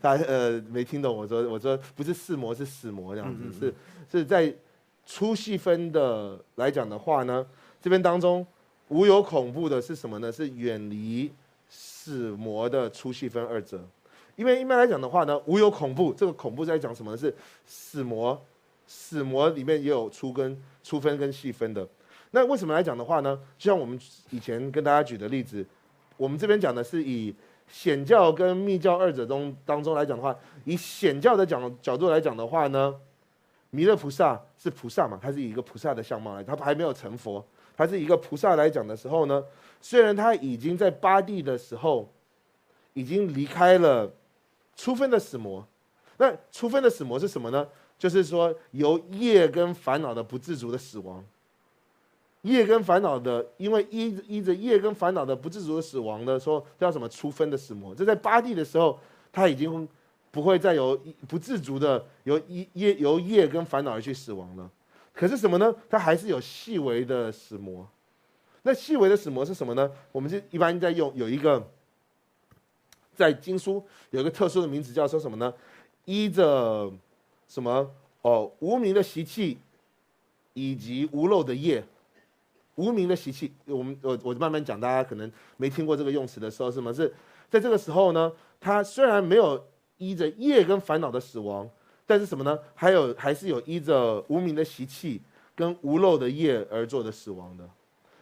他没听懂我说不是四魔是死魔这样子，是在粗细分的来讲的话呢，这边当中。无有恐怖的是什么呢？是远离死魔的粗细分二者。因为一般来讲的话呢，无有恐怖，这个恐怖在讲什么呢？是死魔里面也有粗分跟细分的。那为什么来讲的话呢？就像我们以前跟大家举的例子，我们这边讲的是以显教跟密教二者当中来讲的话，以显教的角度来讲的话呢，弥勒菩萨是菩萨嘛，他是以一个菩萨的相貌来，他还没有成佛。他是一个菩萨来讲的时候呢，虽然他已经在八地的时候，已经离开了初分的死魔。那初分的死魔是什么呢？就是说由业跟烦恼的不自足的死亡。业跟烦恼的，因为依着业跟烦恼的不自足的死亡的说叫什么初分的死魔。这在八地的时候，他已经不会再有不自足的由业跟烦恼而去死亡了。可是什么呢？它还是有细微的死魔。那细微的死魔是什么呢？我们是一般在用有一个在经书有一个特殊的名字，叫说什么呢？依着什么无名的习气，以及无漏的业。无名的习气，我慢慢讲，大家可能没听过这个用词的时候，什么是在这个时候呢？它虽然没有依着业跟烦恼的死亡，但是什么呢？还是有依着无名的习气跟无漏的业而做的死亡的。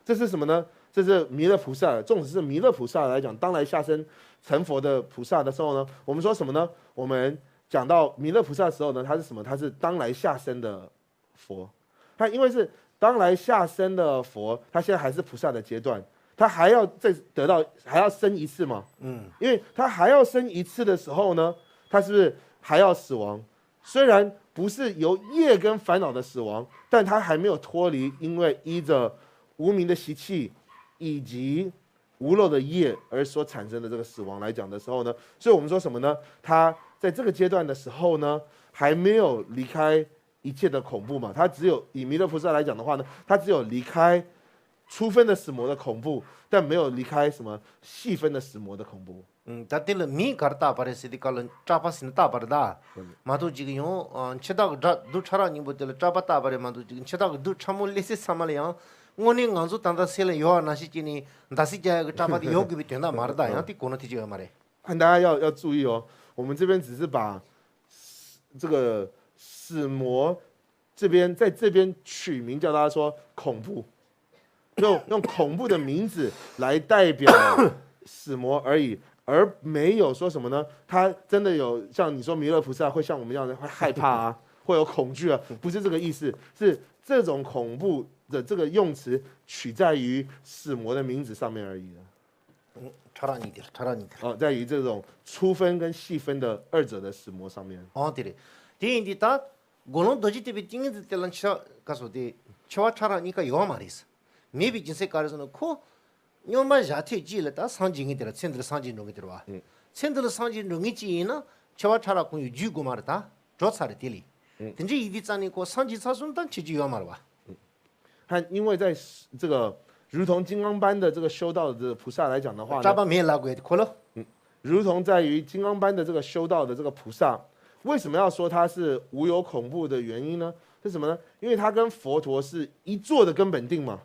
这是什么呢？这是弥勒菩萨，纵使是弥勒菩萨来讲，当来下生成佛的菩萨的时候呢，我们说什么呢？我们讲到弥勒菩萨的时候呢，他是什么？他是当来下生的佛，他因为是当来下生的佛，他现在还是菩萨的阶段，他还要再得到，还要生一次嘛？因为他还要生一次的时候呢，他是不是还要死亡？虽然不是由业跟烦恼的死亡，但他还没有脱离，因为依着无明的习气以及无漏的业而所产生的这个死亡来讲的时候呢，所以我们说什么呢？他在这个阶段的时候呢，还没有离开一切的恐怖嘛，他只有以弥勒菩萨来讲的话呢，他只有离开粗分的死魔的恐怖，但没有离开什么细分的死魔的恐怖。다들 미 가르다 바레시디 칼은 짜파신 따바르다 마도 지금 요 치다가 두 차라니 보들 짜바다 바레 마도 지금 치다가 두 참올리시 사말이야 오늘 간주 단다 셀 요하나시지니 다시 자가 짜바디 요기 비된다 말다 야티 코너티 지가 말해 大家要注意哦，我们这边只是把这个死魔这边在这边取名叫大家说恐怖，用恐怖的名字来代表死魔而已。而没有说什么呢？他真的有像你说弥勒菩萨会像我们一样的会害怕啊，会有恐惧啊，不是这个意思，是这种恐怖的这个用词取在于死魔的名字上面而已的。잘하니들. 在于这种粗分跟细分的二者的死魔上面。对，第다 고론 도지티비 띵이들 때는 쳐 가서디 쳐와 차라니까 요 말이스. 메비 진세 가르서는 코 뇽마 자티 지르다 상징이 되라 센들 상징 농이 들어와 센들 상징 농이 지나 저와 차라 공 유고 말다 조사를 딜리 근데 이디 짠이고 상징 사순단 지지요 말와 因为在这个如同金刚般的这个修道的菩萨来讲的话呢， 잡아 메라고 해도 콜로 如同在于金刚般的这个修道的这个菩萨，为什么要说他是无有恐怖的原因呢？是什么呢？因为他跟佛陀是一座的根本定嘛，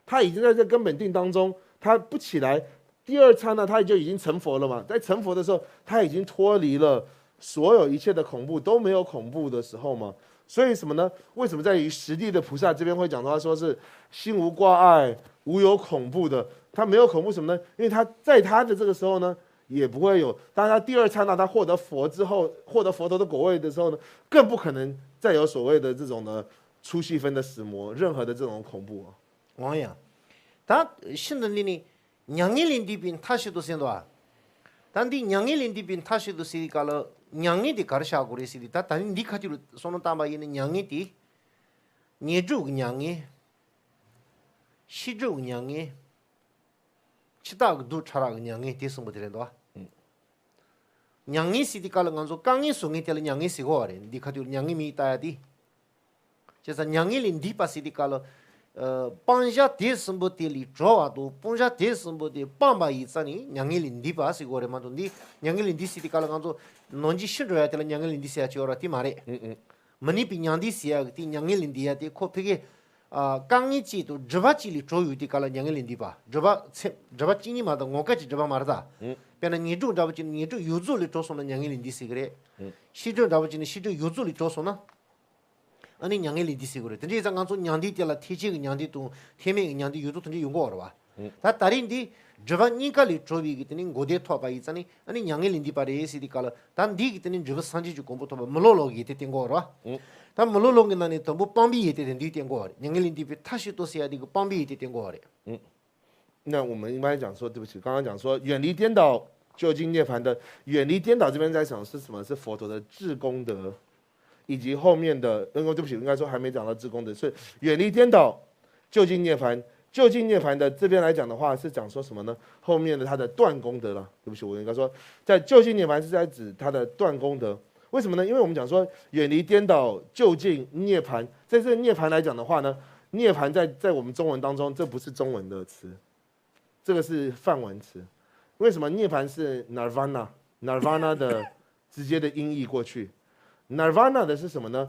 他已经在这根本定当中，他不起来，第二刹那他就已经成佛了嘛。在成佛的时候，他已经脱离了所有一切的恐怖，都没有恐怖的时候嘛。所以什么呢？为什么在于实地的菩萨这边会讲到他说是心无挂碍，无有恐怖的？他没有恐怖什么呢？因为他在他的这个时候呢，也不会有。当他第二刹那他获得佛之后，获得佛陀的果位的时候呢，更不可能再有所谓的这种的粗细分的死魔，任何的这种恐怖啊。呀。다 신들리니 냥일린디빈 타시도 센도아 단디 냥일린디빈 타시도 시디칼로 냥이디 가르샤고리 시디다 단디 니카티로 소노 담바이는 냥이디 니주 냥이 시주 냥이 치다가 두 차라 냥이 디스모 되는도아 냥이 시디칼로 간소 깡이 송이 텔 냥이 시고아레 니카티로 냥이 미타야디 제사 냥일린디 파시디칼로 panja desamboteli joado panja desamboti pamba itsani nyangilindi pasi gore mandundi nyangilindi siti kala ganzo nonji shindroya tela nyangilindi sia chora ti mare mani pi nyandi sia ti nyangilindi ya ti khopege kangi chi to jaba chi li choyu ti kala nyangilindi pa jaba chini ma da ngoka chi jaba marda pena nidu jaba chi nidu yuzu li choso na nyangilindi sigre shijo jaba chi shijo yuzu li choso na 아니 냥엘리 디시고래. 근데 이 장간소 냥디 때라 티지가 냥디 또 테메 냥디 유도 던지 용거 알아 봐. 다 다른디 저반니까리 조비기 때니 고데 토바 있잖니. 아니 냥엘린디 바레시디 칼. 단 디기 때니 저버 산지 주 공부 토바 몰로로기 때 땡거 알아. 다 몰로로기 나니 또뭐 빵비 때 땡디 땡거 알아. 냥엘린디 비 타시 또 세야 디고 빵비 때 땡거 알아. 那我们一般讲说，对不起，刚刚讲说远离颠倒究竟涅槃的，远离颠倒这边在讲是什么？是佛陀的至功德。以及后面的，对不起，应该说还没讲到至功德，是远离颠倒，究竟涅槃。究竟涅槃的这边来讲的话，是讲说什么呢？后面的他的断功德了。对不起，我应该说，在究竟涅槃是在指他的断功德。为什么呢？因为我们讲说远离颠倒，究竟涅槃，在这个涅槃来讲的话呢，涅槃在我们中文当中，这不是中文的词，这个是梵文词。为什么涅槃是 nirvana 的直接的音译过去？nirvana 的是什么呢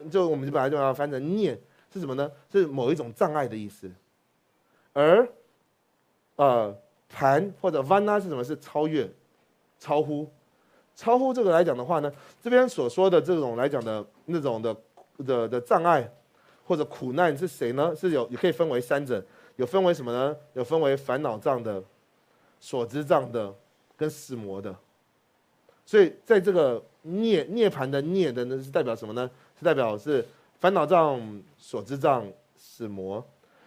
就我们本来就要翻成涅是什么呢？是某一种障碍的意思。而盘或者 vana 是什么？是超越、超乎。超乎这个来讲的话呢，这边所说的这种来讲的那种的障碍或者苦难是谁呢？是也可以分为三者，有分为什么呢？有分为烦恼障的、所知障的跟死魔的。所以在这个涅槃的涅的呢，是代表什么呢？是代表是烦恼障、所知障、死魔。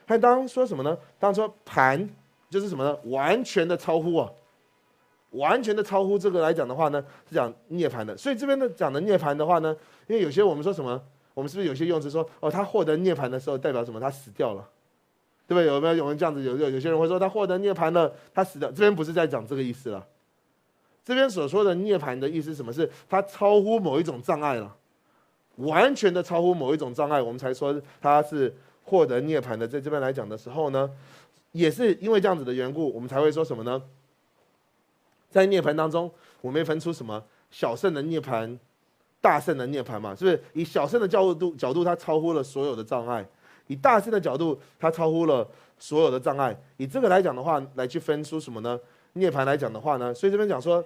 还当说什么呢？当说盘就是什么呢？完全的超乎啊。完全的超乎这个来讲的话呢，是讲涅槃的。所以这边的讲的涅槃的话呢，因为有些我们说什么，我们是不是有些用词说，哦，他获得涅槃的时候代表什么？他死掉了，对不对？有没有人这样子？有些人会说他获得涅槃了，他死掉。这边不是在讲这个意思了。这边所说的涅槃的意思是什么？是他超乎某一种障碍了，完全的超乎某一种障碍，我们才说他是获得涅槃的。在这边来讲的时候呢，也是因为这样子的缘故，我们才会说什么呢？在涅槃当中，我们分出什么小圣的涅槃、大圣的涅槃嘛？是不是？以小圣的角度，它超乎了所有的障碍；以大圣的角度，它超乎了所有的障碍。以这个来讲的话，来去分出什么呢？涅槃来讲的话呢，所以这边讲说，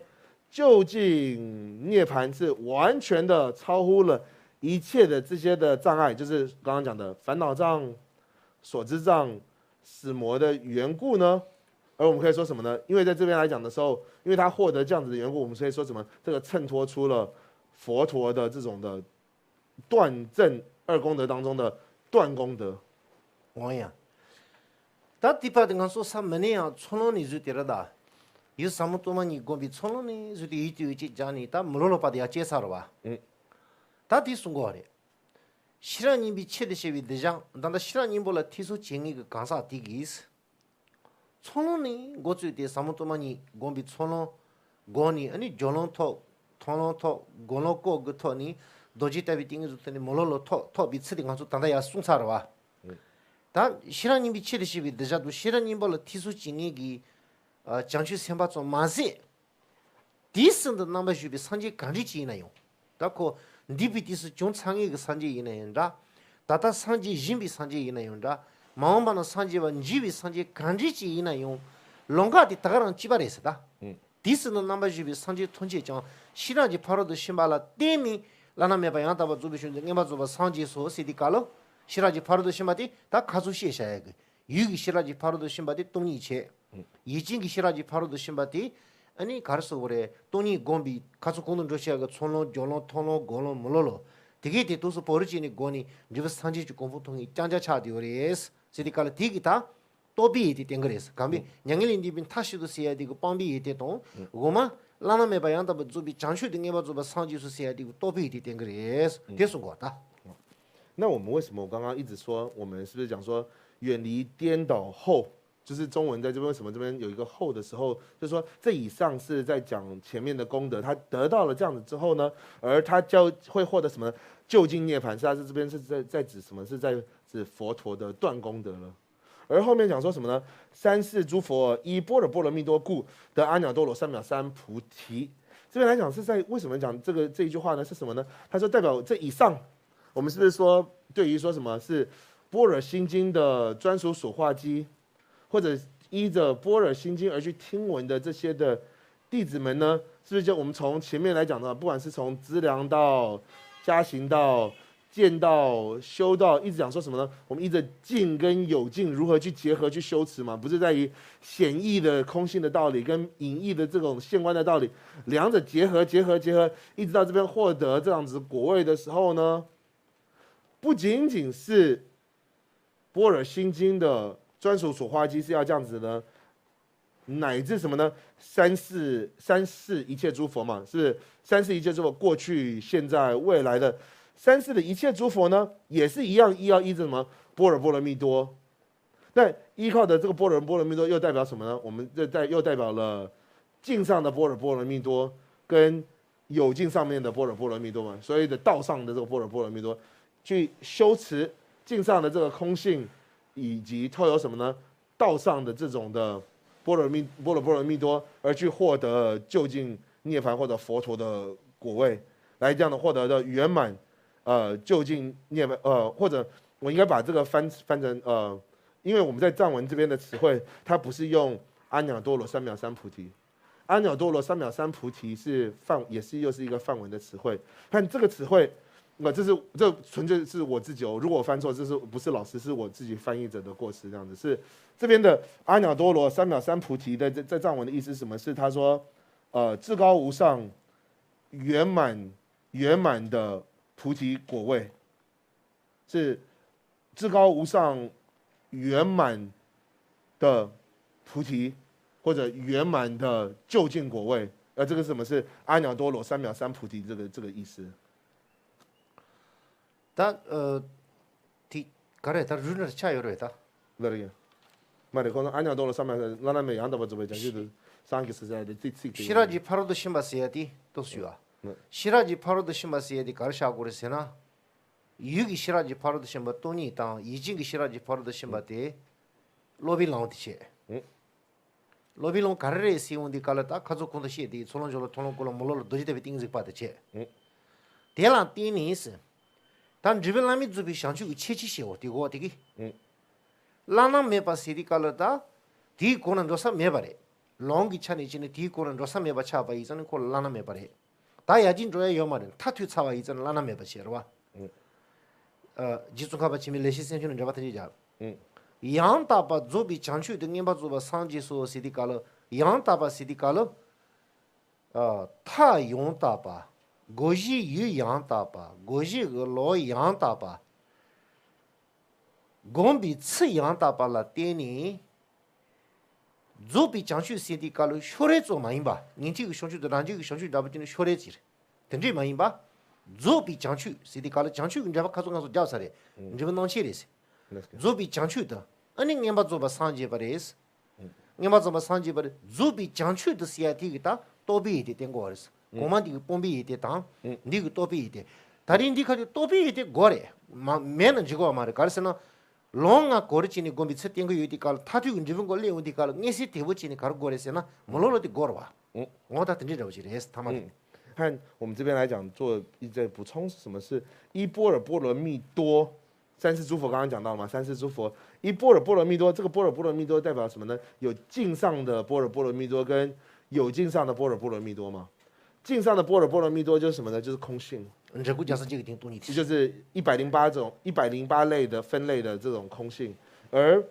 究竟涅槃是完全的超乎了一切的这些的障碍，就是刚刚讲的烦恼障、所知障、死魔的缘故呢？而我们可以说什么呢？因为在这边来讲的时候，因为他获得这样子的缘故，我们可以说什么？这个衬托出了佛陀的这种的断正二功德当中的断功德。王呀，다 디파딩 간소 삼매냐 촌론이 주되라다. 이 사무토만이 고비 촌론이 주디 이티위치 자니 다 물로로 빠디야 제사로와. 다 디순고하래. 시라님 비체드시비 대장 단다 시라님 볼라 티수 쟁이 그 강사 디기스. 촌론이 고주디 사무토만이 고비 촌론 고니 아니 존론토 토론토 고노코 그토니 도지타비 띵이 주더니 물로로 토 비츠딩 간소 단다야 숭사로와. 다 시라님 비치르시비 데자도 시라님 벌 티수 진이기 장치 셈바 좀 마세 디슨드 넘버 주비 산지 간지지 있나요 다코 디비티스 존창이 그 산지 있나요다 다다 산지 진비 산지 있나요다 마음바는 산지와 지비 산지 간지지 있나요 롱가디 다가랑 지바레스다 디슨드 넘버 주비 산지 톤지 정 시라지 파로도 심발라 데미 라나메바 양다바 주비슌데 녜바 주바 산지 소 시디칼로 시라지 파로도 심바디 다 가수시에샤야 그 유기 시라지 파로도 심바디 똥이체 이진기 시라지 파로도 심바디 아니 가르서 그래 똥이 곰비 가수 고는 조시아가 촌로 졸로 토노 골로 물로로 되게 대도서 버르지니 고니 지금 산지 주 공부통이 짱자차디오레스 시디칼 디기타 또비디 땡그레스 감비 냥일인디빈 타시도 세야 되고 빵비 이때도 고마 라나메 바양다 주비 장슈 등에바 주바 산지수 세야 되고 또비디 땡그레스 됐은 거 같다. 那我们为什么我刚刚一直说，我们是不是讲说远离颠倒后，就是中文在这边为什么这边有一个后的时候，就是说这以上是在讲前面的功德，他得到了这样子之后呢，而他会获得什么究竟涅槃？是他是这边是在指什么？是在指佛陀的断功德了。而后面讲说什么呢？三世诸佛依般若波罗蜜多故得阿耨多罗三藐三菩提。这边来讲是在为什么讲这一句话呢？是什么呢？他说代表这以上。我们是不是说，对于说什么是般若心经的专属所化机，或者依着般若心经而去听闻的这些的弟子们呢？是不是就我们从前面来讲的，不管是从资粮道、加行道、见道、修道，一直讲说什么呢？我们依着静跟有静如何去结合去修持嘛？不是在于显义的空性的道理跟隐义的这种现观的道理，两者结合，一直到这边获得这样子果位的时候呢？不仅仅是般若心经的专属所化机是要这样子呢，乃至什么呢？三世一切诸佛嘛，是三世一切诸佛过去、现在、未来的三世的一切诸佛呢，也是一样要依着什么般若波罗蜜多。那依靠的这个般若波罗蜜多又代表什么呢？我们又代表了境上的般若波罗蜜多跟有境上面的般若波罗蜜多嘛，所以的道上的这个般若波罗蜜多。去修持境上的这个空性，以及透有什么呢？道上的这种的波罗蜜多而去获得究竟涅槃或者佛陀的果位，来这样的获得的圆满，究竟涅槃，或者我应该把这个翻成因为我们在藏文这边的词汇，它不是用阿耨多罗三藐三菩提，阿耨多罗三藐三菩提又是一个梵文的词汇，看这个词汇。这纯粹是我自己如果我翻错，这是不是老师，是我自己翻译者的过失，这样子是这边的阿耨多罗三藐三菩提的在藏文的意思是什么？是他说，至高无上圆满的菩提果位，是至高无上圆满的菩提或者圆满的究竟果位，这个是什么？是阿耨多罗三藐三菩提这个意思。다 티 가래 다 루너 차요로다. 그러게. 말에 거는 아니야 돌로 삼면 나라면 양다 버저 자기도 상기 스자데 띠띠. 시라지 파로도 심바스야디 도수야. 시라지 파로도 심바스야디 가르샤고르세나. 유기 시라지 파로도 심바 돈이 땅 이진기 시라지 파로도 심바데 로빌랑티체. 로빌랑 가르레 시온디 칼라타 가족군도 시디 솔론졸로 통롱콜로 몰로 도지데 띵직 바데체. 대란 띠니스 단 주변람이 주비 상추 체치시오 디고 디기 라나 메바 시디 칼라다 디 고는 로사 메바레 롱기 차니 지네 디 고는 로사 메바 차바 이전은 콜 라나 메바레 다 야진 조야 요마는 타투 차와 이전 라나 메바 시르와 지수가바 치미 레시 센주는 잡아트리자 양타바 조비 장추 등님바 조바 상지소 시디 칼라 양타바 시디 칼라 타 용타바 고지 유 양다바 고지 로 양다바 곰비 츠 양다바라 때니 조비 장슈 시디칼로 쇼레 좀 많이 봐 닌지 그 쇼슈도 란지 그 쇼슈 다부지는 쇼레지 된지 많이 봐 조비 장슈 시디칼로 장슈 인자 가서 자사래 인자 넘치리스 조비 장슈다 아니 냠바 조바 상지 바레스 냠바 조바 상지 바레 조비 장슈도 시아티기다 또비이 된 거라서 고만디 뽐비 이때 당 니그 또비 이때 다른 디카디 또비 이때 고래 매는 지고 말을 가르스나 롱아 고르치니 곰비 set팅고 유디칼 타주 운지분 걸리 우디칼 니시 대부치니 가르 고래세나 몰로로디 고르와我听着就是是他们看我们这边来讲做一再补充是什么？是依般若波罗蜜多三世诸佛刚刚讲到了嘛？三世诸佛依般若波罗蜜多，这个般若波罗蜜多代表什么呢？有境上的般若波罗蜜多跟有境上的般若波罗蜜多嘛？境上的般若波罗蜜多就是什么呢？就是空性。这个就是这个东西，就是108类的分类的这种空性，而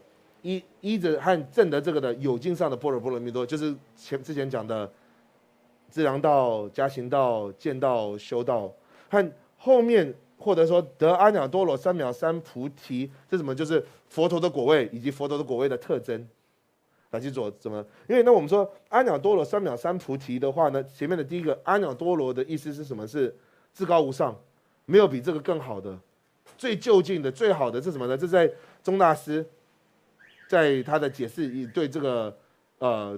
依着和证的这个的有境上的般若波罗蜜多，就是之前讲的自量道、加行道、见道、修道，和后面或者说得阿耨多罗三藐三菩提，这什么？就是佛陀的果位以及佛陀的果位的特征。来去做怎么？因为那我们说阿耨多罗三藐三菩提的话呢，前面的第一个阿耨多罗的意思是什么？是至高无上，没有比这个更好的，最就近的、最好的是什么呢？这在宗大师在他的解释对这个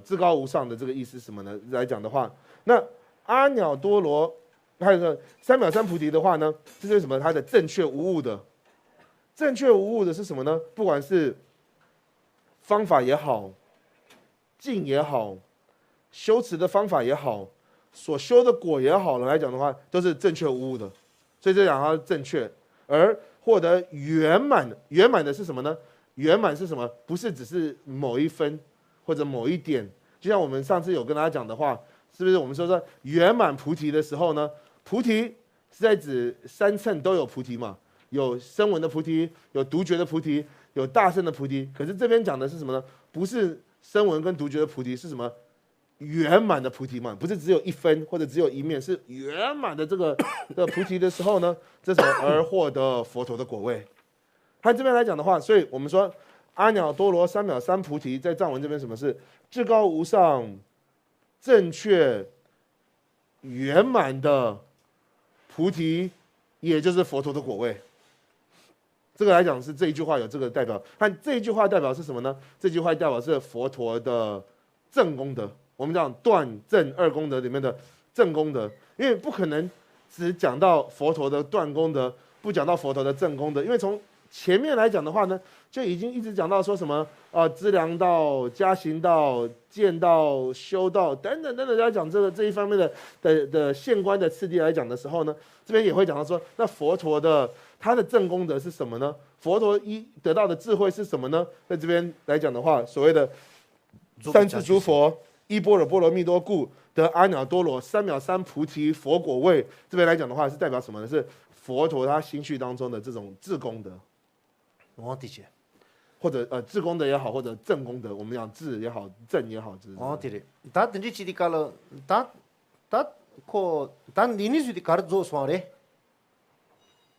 至高无上的这个意思是什么呢？来讲的话，那阿耨多罗还有个三藐三菩提的话呢，这是什么？它的正确无误的，正确无误的是什么呢？不管是方法也好。境也好，修持的方法也好，所修的果也好了来讲的话，都是正确无误的，所以这两它正确，而获得圆满的是什么呢？圆满是什么？不是只是某一分或者某一点，就像我们上次有跟大家讲的话，是不是？我们说圆满菩提的时候呢，菩提是在指三乘都有菩提嘛，有声闻的菩提，有独觉的菩提，有大乘的菩提。可是这边讲的是什么呢？不是声闻跟独觉的菩提，是什么？圆满的菩提嘛，不是只有一分或者只有一面，是圆满的这个的菩提的时候呢，这时候而获得佛陀的果位。按这边来讲的话，所以我们说阿耨多罗三藐三菩提在藏文这边什么是至高无上、正确、圆满的菩提，也就是佛陀的果位。这个来讲是这一句话有这个代表，看这一句话代表是什么呢？这句话代表是佛陀的正功德。我们讲断正二功德里面的正功德，因为不可能只讲到佛陀的断功德，不讲到佛陀的正功德，因为从前面来讲的话呢，就已经一直讲到说什么资粮道、加行道、剑道、修道等等等等，来讲这一方面的县官的次第来讲的时候呢，这边也会讲到说，那佛陀的他的正功德是什么呢？佛陀得到的智慧是什么呢？在这边来讲的话，所谓的三世诸佛依般若波罗蜜多故得阿耨多罗三藐三菩提佛果位，这边来讲的话是代表什么呢？是佛陀他心绪当中的这种智功德。我的确，或者智功德也好，或者正功德，我们讲智也好，正也好，我的嘞，他等于自己搞了，他你你说的搞了做啥嘞？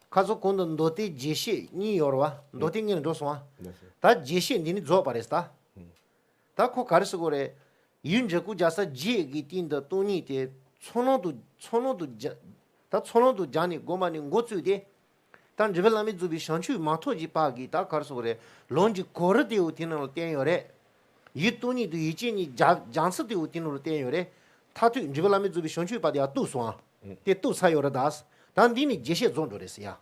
他说可能多的这些你有了吧？多的人做啥？他这些你做不来是吧？他可搞的是过来，因这个假设这个定的多你的，从哪都讲，他从哪都讲你，我们我做的。但这边那边做比上去马头就把给他搞说的，龙就过了的有听到电有嘞，一多你都一见你讲次都有听到电有嘞，他对这边那边做比上去把的都算，这都才有的打死，但你这些种做的是呀。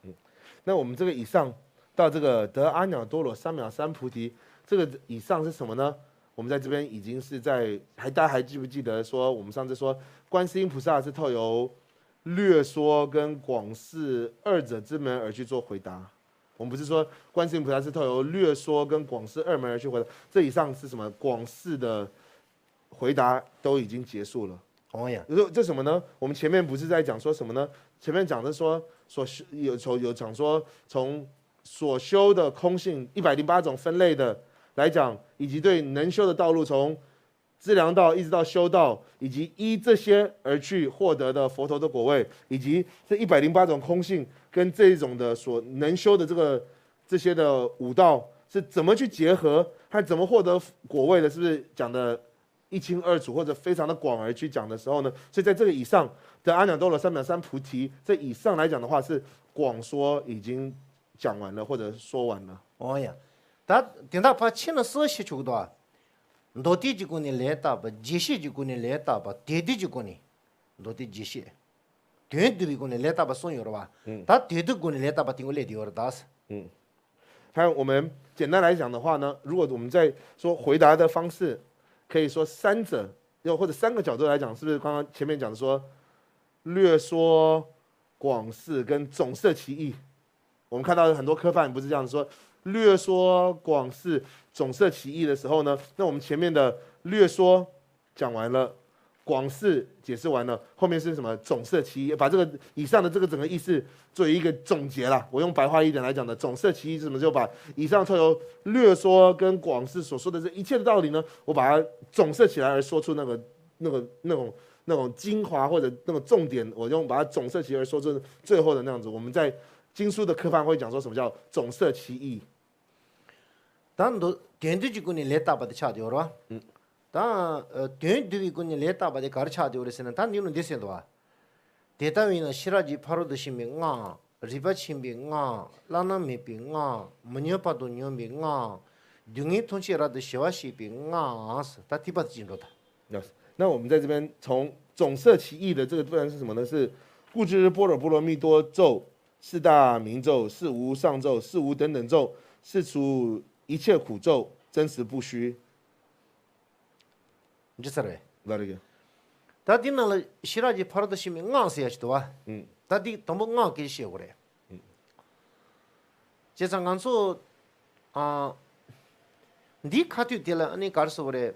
那我们这个以上到这个得阿耨多罗三藐三菩提，这个以上是什么呢？我们在这边已经是大家还记不记得说我们上次说观世音菩萨是透由略说跟广释二者之门而去做回答，我们不是说观世音菩萨是透由略说跟广释二门而去回答，这以上是什么？广释的回答都已经结束了。哦呀，这什么呢？我们前面不是在讲说什么呢？前面讲的说有讲说从所修的空性108种分类的来讲，以及对能修的道路从资粮道一直到修道，以及依这些而去获得的佛陀的果位，以及这108种空性跟这一种的所能修的这些的五道是怎么去结合，还怎么获得果位的，是不是讲的一清二楚或者非常的广而去讲的时候呢？所以在这个以上的阿耨多罗三藐三菩提，这以上来讲的话是广说已经讲完了或者说完了。哦呀，他等他把签了手写出的。多地就过年来打吧，这些就过年来打吧，地就过年，多地这些，短途过年来打吧，送有了吧？他短途过年来打吧，听我来的有了打死。还有我们简单来讲的话呢，如果我们在说回答的方式，可以说三者，又或者三个角度来讲，是不是刚刚前面讲的说略说、广释跟总摄其意？我们看到很多科判不是这样说。略说广释总摄其意的时候呢，那我们前面的略说讲完了，广释解释完了，后面是什么？总摄其意，把这个以上的这个整个意思做一个总结啦。我用白话一点来讲的，总摄其意是什么？就把以上透由略说跟广释所说的这一切的道理呢，我把它总摄起来而说出那种精华或者那种重点，我用把它总摄起来而说出最后的那样子。我们在经书的科判会讲说什么叫总摄其意。但都短途就过年来打吧的差掉了吧？但短途过年来打吧的搞差掉了是呢，但你弄这些的话，대단히는 시라지 파로도 시민가 리바 친빙가 라나 미빙가 문여파도 녀빙가 둥이 통치라도 시와시빙가 다 디바트 진로다。那我们在这边从总摄其意的这个部分是什么呢？是故知般若波罗蜜多咒、四大明咒、四无上咒、四无等等咒，是除一切苦咒，真实不虚。你知道嘞？那个。他听到了시라지 파로도 시민가 세야지도와。他的东北nga给写过来。这上讲说你看到的了，你告诉我嘞。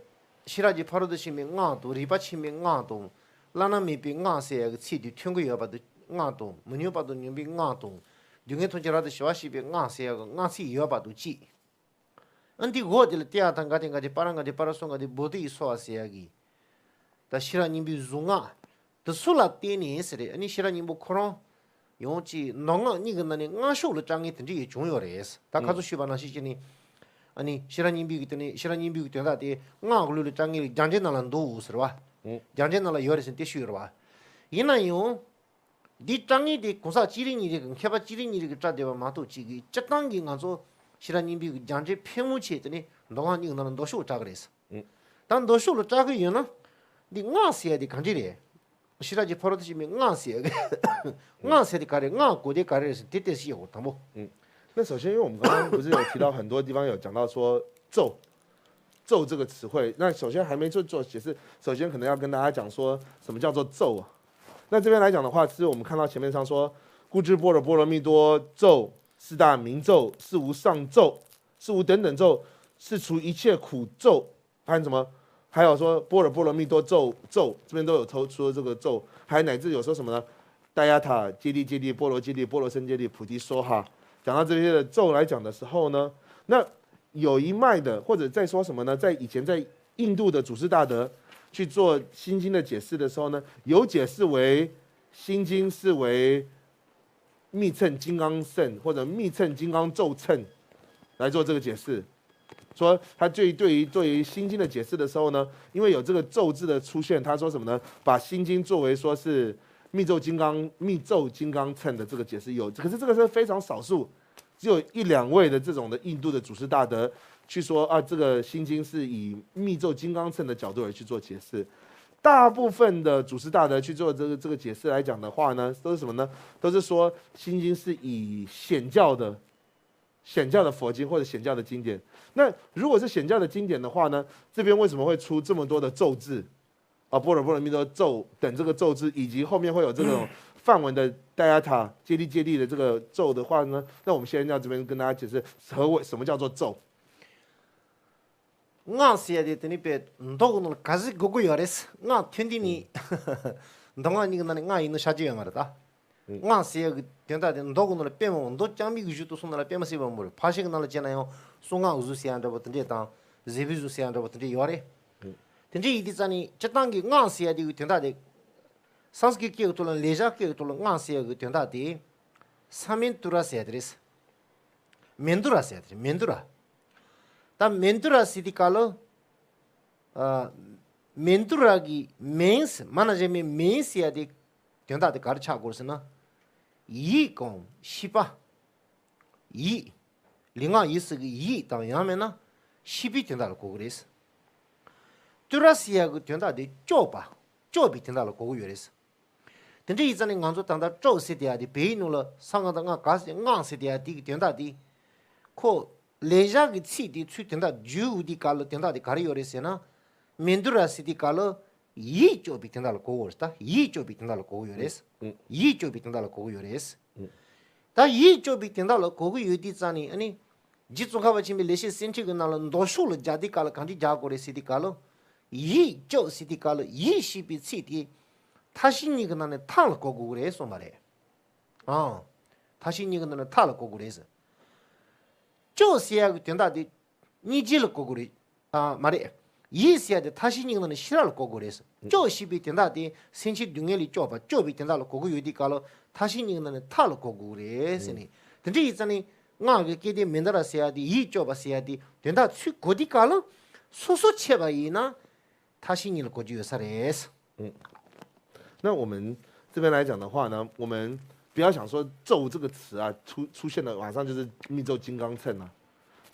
시라지 파로도 시민가도 리바 치민가도 라나 미빙가세 그 치디 튕고여봐도 nga도 문여봐도 녀빙가도 중에 통제라도 시와시빙가세 그 nga시 여봐도 지 안디 고들 때아탄 같은 가지 빠랑가지 빠라송가지 모두 이소아세야기 다 시라님비 중아 더 술라 때니스레 아니 시라님 뭐 코로 용치 농아 니근나니 nga쇼로 장이 든지 중요레스 다 가서 시바나 시지니 아니 시라님비 그때니 시라님비 그때다데 nga글로 장이 장제나란도 우스르와 장제나라 요레선 때슈르와 이나요 디 장이디 고사 지린이리 켜바 지린이리 그자데바 마도 지기 짝강기 가서 시라님비 장제 평무치더니 농한이 나는 도쇼 자그레스 단 도쇼로 자그이나 니 nga세디 간지리 시라지 포로드시면 nga세 nga세디 가레 nga 고데 가레스 티테시고 담보 那首先，因为我们刚刚不是有提到很多地方有讲到说咒这个词汇，那首先还没做解释，首先可能要跟大家讲说什么叫做咒啊。那这边来讲的话，是我们看到前面上说，故知般若波罗蜜多咒，四大明咒，是无上咒，是无等等咒，是除一切苦咒，还有什么？还有说般若波罗蜜多咒，这边都有说这个咒，还乃至有说什么呢？大雅塔揭谛揭谛，波罗揭谛，波罗僧揭谛，菩提说哈。讲到这些的咒来讲的时候呢，那有一脉的，或者在说什么呢？在以前在印度的祖师大德去做心经的解释的时候呢，有解释为心经是为密乘金刚乘或者密乘金刚咒乘来做这个解释。说他对于心经的解释的时候呢，因为有这个咒字的出现，他说什么呢？把心经作为说是密咒金刚乘的这个解释有，可是这个是非常少数，只有一两位的这种的印度的祖师大德去说啊，这个心经是以密咒金刚乘的角度而去做解释。大部分的祖师大德去做这个解释来讲的话呢，都是什么呢？都是说心经是以显教的佛经或者显教的经典。那如果是显教的经典的话呢，这边为什么会出这么多的咒字啊？般若波罗蜜多咒等这个咒字，以及后面会有这种梵文的大雅塔揭谛揭谛的这个咒的话呢？那我们现在要这边跟大家解释什么叫做咒。我写的这里边唔多个开始个月的是，我天天你，唔同我那个那里我印度下节嘛的哒。我写个天大的唔多个那边嘛，唔多讲米个就都送那边嘛写不么，怕些个那里讲那样，送我有写的不等于当，这边就写的不等于要的。等于一点在呢，这当个我写的天大的，上次给多了，连下给多了，我写个天大的，上面多少写的是，面多少写的，面多少。但mentura sidikalo menturagi mens manajemi mensia de tenda de garcha gorsna yi kon shiba yi linga yis gi yi ta yamena shibi tenda ko gres turasia gu tenda de jobi tenda ko gures tende izane nganzo tanda jo sedia de beinula sanga da nga gas nga sedia de tenda de ko लेजा की सीधी छुट्टियाँ जू दी कालो तिंदा दी करी और इसे ना मेंदुरा सीधी कालो ये जो भी तिंदा लो कोर्स ता ये जो भी तिंदा लो कोयोरेस ये जो भी तिंदा लो कोयोरेस ता ये जो भी तिंदा लो कोयोदी जानी अनी जिसों का बच्चे में लेशे सेंची को नालो दोषों लो जादी कालो कांटी जागोरे सीधी कालो ये जो सीधी कालो ये शिपी सीधी थाशिनी को नाने थाल कोगोरेस ओमारे हाँ थाशिनी को नाने थाल कोगोरेस就写个听到的，你记了过过的啊，妈的，一写的他是你那写了过过的是，就是被听到的，星期六里叫吧，就被听到了过过有的搞了，他是你那他了过过的是呢，但这一阵呢，我个给的明到了写的，一叫吧写的，听到去过的搞了，说切吧伊呢，他是你了过就有啥的是。那我们这边来讲的话呢，我们不要想说咒这个词啊，出现的马上就是密咒金刚乘啊，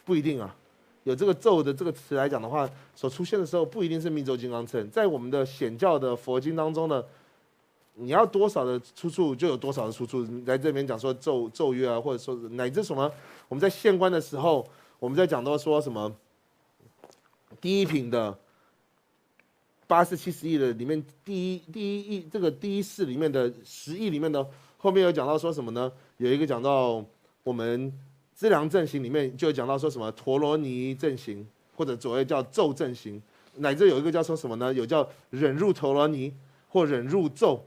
不一定啊。有这个咒的这个词来讲的话，所出现的时候不一定是密咒金刚乘。在我们的显教的佛经当中呢，你要多少的出处就有多少的出处。来这边讲说咒约啊，或者说乃至什么，我们在县官的时候，我们在讲到说什么第一品的80、70亿的里面第一世里面的10亿里面的。后面有讲到说什么呢？有一个讲到我们资粮正行里面就有讲到说什么陀罗尼正行，或者所谓叫咒正行，乃至有一个叫说什么呢？有叫忍入陀罗尼或忍入咒，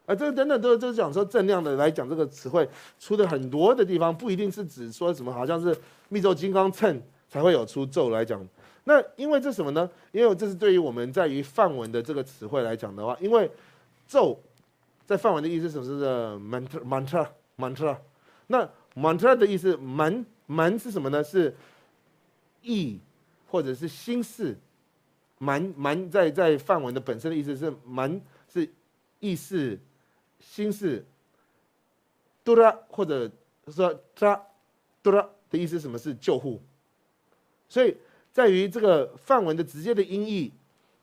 这等等都是讲说正量的来讲这个词汇出的很多的地方，不一定是指说什么好像是密咒金刚乘才会有出咒来讲。那因为这什么呢？因为这是对于我们在于梵文的这个词汇来讲的话，因为咒。在梵文的意思是什么？是 mantra。那 mantra 的意思蛮是什么呢？是意或者是心事。蛮在梵文的本身的意思是蛮是意识、心事。dura 或者说 dura 的意思是什么？是救护。所以在于这个梵文的直接的音译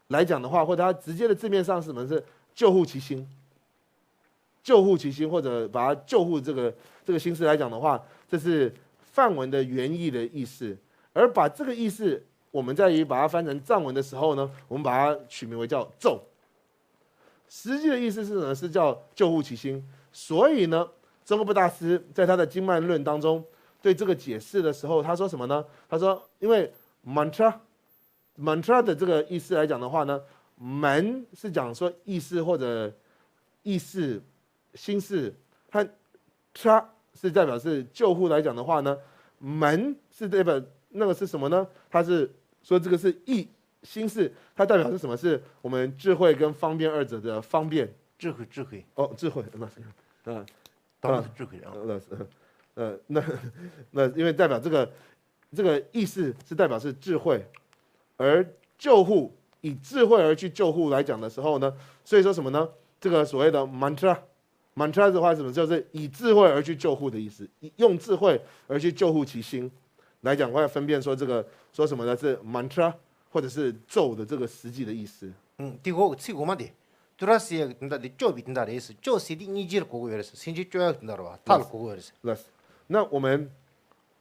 来讲的话，或者它直接的字面上是什么？是救护其心。救护其心，或者把它救护这个心事来讲的话，这是梵文的原意的意思，而把这个意思，我们在于把它翻成藏文的时候呢，我们把它取名为叫咒。实际的意思是呢，是叫救护其心。所以呢，宗喀巴大师在他的经曼论当中对这个解释的时候，他说什么呢？他说，因为 mantra 的这个意思来讲的话呢，门是讲说意识或者意识、心事，和 tra 是代表是救护来讲的话呢，门是代表那个是什么呢？它是说这个是意心事，它代表是什么？是我们智慧跟方便二者的方便。智慧哦，智慧，当然是智慧啊。那因为代表这个意识是代表是智慧，而救护以智慧而去救护来讲的时候呢，所以说什么呢？这个所谓的 mantra 的话是什么？就是以智慧而去救护的意思，用智慧而去救护其心来讲，我要分辨说这个说什么呢？是 mantra 或者是咒的这个实际的意思。이거 치고 말이 드라스에 된다 좁이 된다 그래서 저 시디 이지를 고고 그래서 신지 쪼야 된다로 와. 탈 고고 그래서. 那我们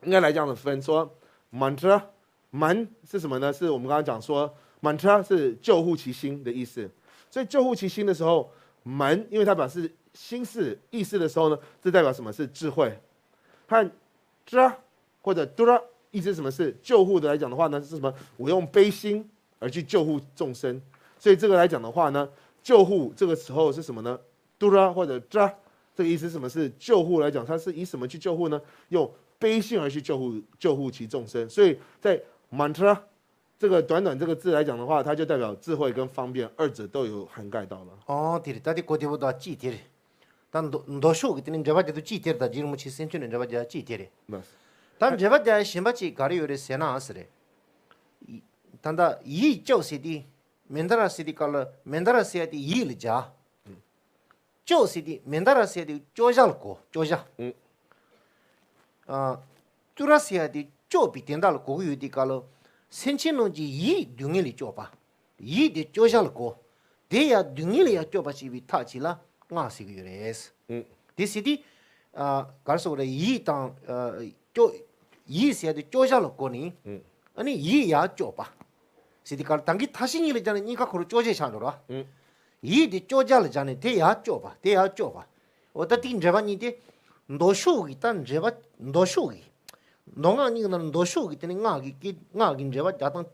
应该来这样的分说 mantra man 是什么呢？是我们刚刚讲说 mantra 是救护其心的意思，所以救护其心的时候，man 因为它表示心事意识的时候呢，这代表什么？是智慧。和 dra 或者 dra 意思什么？是救护的来讲的话呢，是什么？我用悲心而去救护众生。所以这个来讲的话呢，救护这个时候是什么呢 ？dra 或者 dra 这个意思什么是救护来讲？它是以什么去救护呢？用悲心而去救护其众生。所以在 mantra 这个短短这个字来讲的话，它就代表智慧跟方便二者都有涵盖到了。对，다들 고대보다 찌들이. 단 너쇼 그때는 잡아도 찌들다 지금 뭐 치센트는 잡아야 찌들이. 단 잡아야 심바치 가리요레 세나스레. 단다 이 조시디 멘다라 시디 칼 멘다라 시디 이일자. 조시디 멘다라 시디 조잘고 조자. 뚜라시아디 조비 된다로 고유디 칼 센치노지 이 둥일이 좁아. 이디 조잘고 대야 둥일이야 좁아지비 타치라 ngasigures disidi 갈소래 이땅 조 이세도 조잘로 거니 아니 이야 좁아 시디칼 당기 타신이를 전에 니가 거로 조제 샤노라 이디 조잘 전에 대야 좁아 어떻게 잡아니데 노쇼기 딴 잡아 노쇼기 농아니는 노쇼기 때문에 nga긴 잡아 야당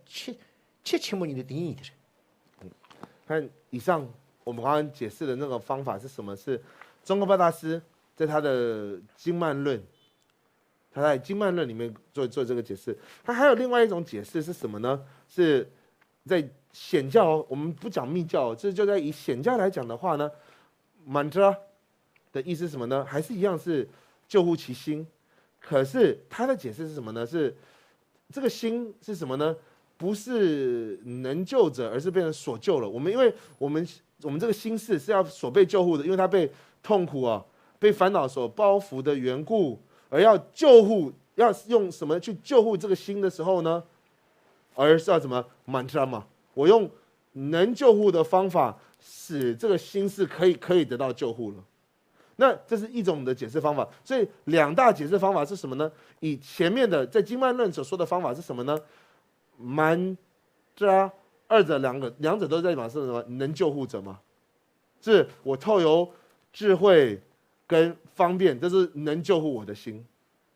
치치문이 되니들 看以上我们刚刚解释的那个方法是什么？是宗喀巴大师在他的经曼论，他在经曼论里面做这个解释。他还有另外一种解释是什么呢？是在显教，我们不讲密教，这就在以显教来讲的话呢 ，mantra 的意思是什么呢？还是一样是救护其心，可是他的解释是什么呢？是这个心是什么呢？不是能救者，而是变成所救了。因为我们这个心事是要所被救护的，因为他被痛苦啊、被烦恼所包袱的缘故，而要救护，要用什么去救护这个心的时候呢？而是要怎么 mantra 嘛？我用能救护的方法，使这个心事可以得到救护了。那这是一种的解释方法。所以两大解释方法是什么呢？以前面的在经曼论所说的方法是什么呢？mantra 二者两者都在讲是什么？能救护者嘛？是我透由智慧跟方便，这是能救护我的心，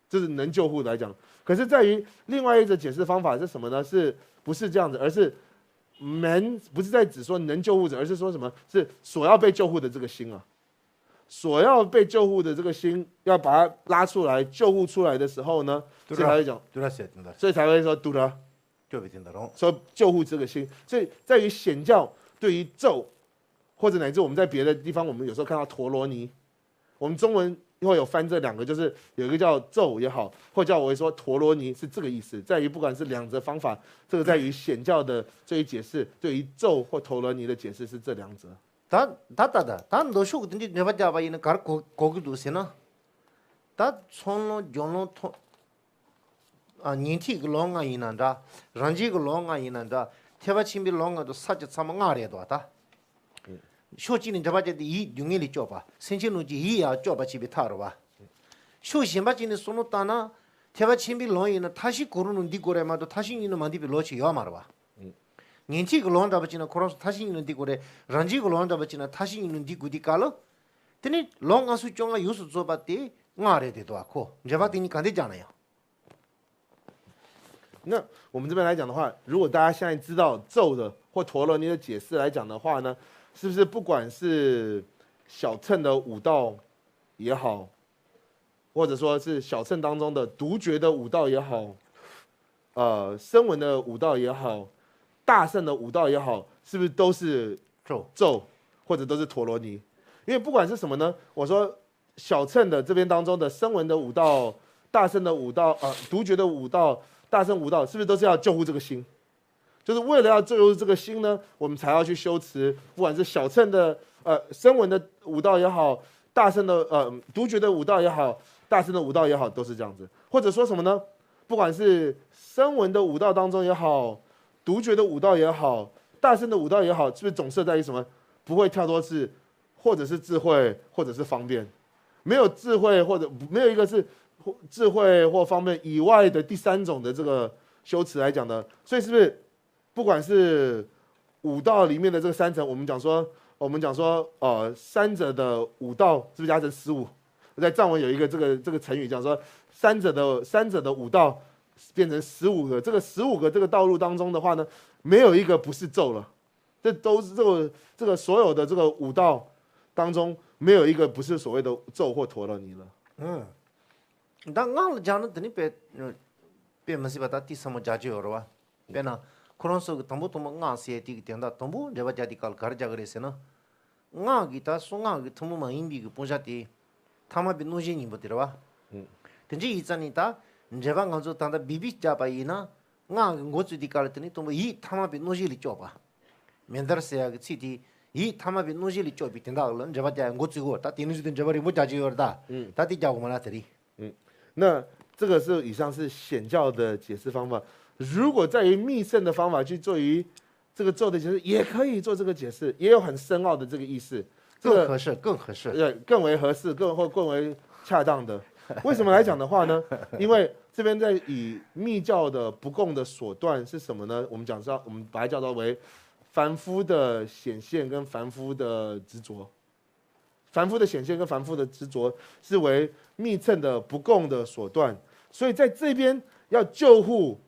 这是能救护来讲。可是在于另外一种解释方法是什么呢？是不是这样子？而是不是在只说能救护者，而是说什么？是所要被救护的这个心啊，所要被救护的这个心，要把它拉出来救护出来的时候呢，所以才会讲，所以才会说读了。说救护这个心，所以在于显教对于咒，或者乃至我们在别的地方，我们有时候看到陀罗尼，我们中文会有翻这两个，就是有一个叫咒也好，或叫我会说陀罗尼是这个意思。在于不管是两者方法，这个在于显教的这一解释，对于咒或陀罗尼的解释是这两者。단 노쇼든지 내봐봐 이는 갈 고기도 세나 다 손로 존로 니티 글롱아 이난다 란지 글롱아 이난다 태바침비 롱아도 사지 삼아가래도 왔다 쇼지는 잡아제도 이 융일이 좁아 senchinuji 이야 좁아 집에 타러 와 쇼심바지는 손으로 따나 대바 침비 로이는 다시 고르는 디고레마도 다시 있는 만디비 로치 요 말아 봐. 년치 그 론다 버치나 코로스 다시 있는 디고레 란지 그 론다 버치나 다시 있는 디구디 깔로. 근데 롱아수 쫑아 유수 줘봤디 나래 되도 않고 이제 봤더니 간대잖아요.那我们这边来讲的话，如果大家现在知道咒的或陀罗尼的解释来讲的话呢，是不是不管是小乘的五道也好，或者说是小乘当中的独觉的五道也好，声闻的五道也好，大乘的五道也好，是不是都是咒或者都是陀罗尼？因为不管是什么呢，我说小乘的这边当中的声闻的五道、大乘的五道、独觉的五道、大乘五道，是不是都是要救护这个心？就是为了要救护这个心呢，我们才要去修持，不管是小乘的声闻的五道也好，大乘的独觉的五道也好，大乘的五道也好，都是这样子。或者说什么呢？不管是声闻的五道当中也好，独觉的五道也好，大乘的五道也好，是不是总是在于什么？不会跳脱至，或者是智慧，或者是方便，没有智慧或者没有一个是智慧或方便以外的第三种的这个修持来讲的。所以是不是不管是五道里面的这个三层，我们讲说三者的五道是不是加成15？在藏文有一个这个成语讲说三者的五道变成15个，这个15个这个道路当中的话呢，没有一个不是咒了，这都是这个所有的这个五道当中没有一个不是所谓的咒或陀罗尼了。나 ngang jana dini pe masibata ti samo jaji orwa pena koronso tambu tomo nga se ti tenda tambu jaba jadi kal gar jagre se na nga gita sunga gi tumu ma imbi gi ponjati tama bi noji ni botirwa tenji izani ta jaba nganzo tanda bibi jaba ina nga ngozu di kal tini tomo i tama bi noji li choba mendar se ya gi chiti 이 타마비 노질이 쪼비 된다는 저바자 ngozu고 다 디누지든 저버리 못 자지 얼다 다 디자고 말아들이 那这个是以上是显教的解释方法。如果在于密圣的方法去做于这个咒的解释，也可以做这个解释，也有很深奥的这个意思，更合适，更合适，对，更为合适，更为恰当的。为什么来讲的话呢？因为这边在以密教的不共的所断是什么呢？我们把它叫做为凡夫的显现跟凡夫的执着。凡夫的显现跟凡夫的执着是为密乘的不共的所断，所以在这边要救护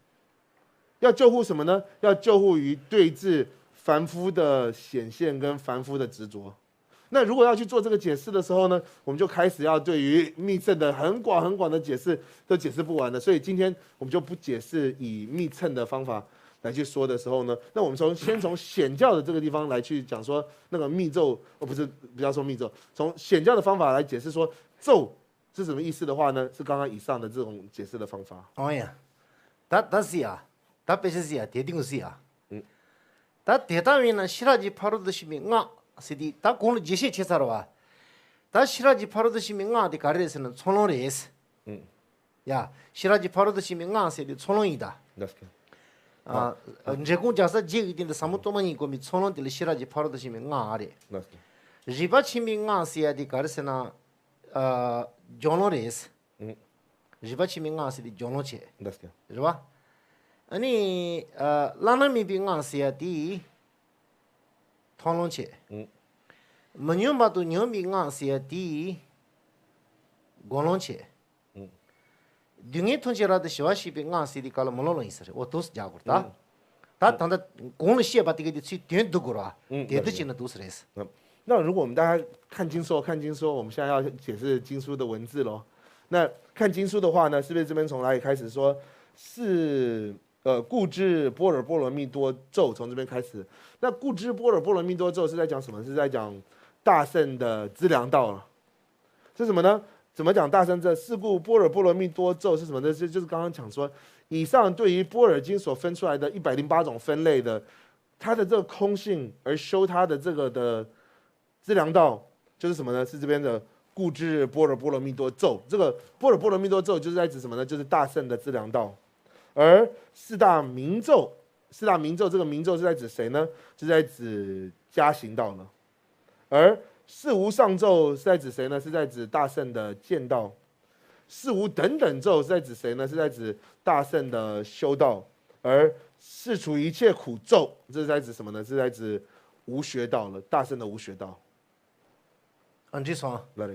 什么呢？要救护于对治凡夫的显现跟凡夫的执着。那如果要去做这个解释的时候呢，我们就开始要对于密乘的很广的解释都解释不完的，所以今天我们就不解释以密乘的方法来去说的时候呢，那我们先从显教的这个地方来去讲说那个密咒，不要说密咒，从显教的方法来解释说咒是什么意思的话呢，是刚刚以上的这种解释的方法。哦呀，다是呀，다别是呀，대딩是呀，다 대다위는 시라지 파로드시미 nga 시디 다 공을 제시 제사로 와, 다 시라지 파로드시미 nga 디 가르에서는 촌론레스, 야 시라지 파로드시미 nga 시디 촌론이다. 이제 공자서 제기된데 사무토만이 고미 촌론들 시라지 파로드시미 nga 아래. 리바치미 nga 시야디 가르세나 존로레스. 리바치미 nga 시디 존로체. 그죠? 아니 라나미비 nga 시야디 톤론체. 뭐냐마도 녀미 nga 시야디 곤론체. 등에 통제라도 시와시비 nga 시디 칼 몰로로 있어요. 오토스 자고다. 다 단다 공을 시에 받게 되지 된도 거라. 대드지는 도스레스. 那如果我们大家看经说，我们现在要解释经书的文字咯。那看经书的话呢，是不是这边从哪里开始说？是故知般若波罗蜜多咒，从这边开始。那故知般若波罗蜜多咒是在讲什么？是在讲大圣的资粮道了。是什么呢？怎么讲大圣这是故般若波罗蜜多咒是什么呢？就是刚刚讲说，以上对于般若经所分出来的108种分类的，它的这个空性而修它的这个的资粮道，就是什么呢？是这边的故知般若波罗蜜多咒。这个般若波罗蜜多咒就是在指什么呢？就是大圣的资粮道。而四大明咒这个明咒是在指谁呢？是在指加行道了。而四无上咒是在指谁呢？是在指大圣的剑道。四无等等咒是在指谁呢？是在指大圣的修道，而是除一切苦咒，这是在指什么呢？是在指无学道了，大圣的无学道。按这说，来来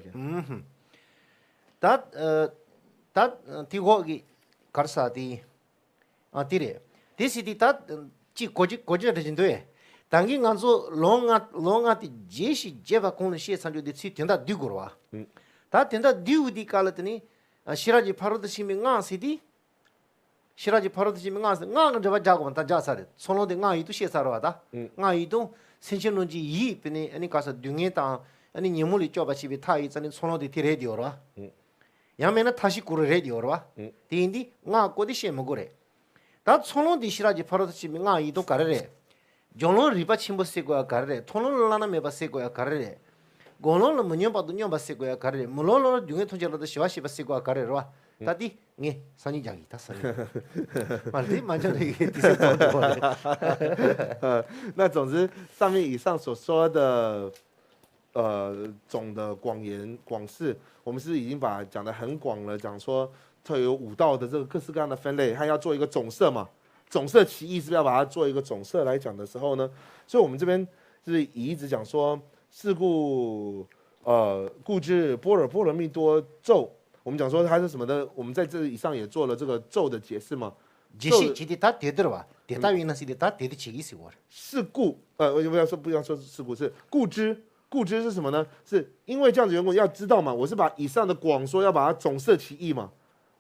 看，第五个卡萨的第二，第四的即国际的针对，但是俺说龙啊的这些结巴功能写上就的去听到丢过哇，他听到丢的卡了的呢，시라지 파로드 시미 nga 시디 시라지 파로드 시미 nga 저바 자고 다 자사래 손로데 nga 이도 시사로 하다 nga 이도 신신론지 이 비네 아니 가서 둥에다 아니 니물이 쪄바시비 타이 전에 손로데 티레디오라 야메나 다시 꾸르 레디오라 디인디 nga 꼬디 시에모고래 다 손로데 시라지 파로드 시미 nga 이도 가르래 jonlo ripa chimbo segoya 가르래 톤로 라나 메바 세고야 가르래 고노는 문녀바도 녀바 세고야 가르래 물로로 중에 통제로도 시와시바 세고야 가르래와 다디 네 산이장이 다 산이 말디 만져도 이게 디세도 那总之上面以上所说的总的广言广释，我们是已经把讲得很广了，讲说特有五道的这个各式各样的分类，它要做一个总摄嘛，总摄其意是不是要把它做一个总摄来讲的时候呢？所以我们这边就是一直讲说是故故知般若波罗蜜多咒，我们讲说它是什么的，我们在这以上也做了这个咒的解释嘛。解释지디 다 되더라. 대답이나 시디 다 되듯이 지기시 거. 是故不要说是故，是故知。故知是什么呢？是因为这样子缘故，要知道嘛，我是把以上的广说要把它总摄其意嘛。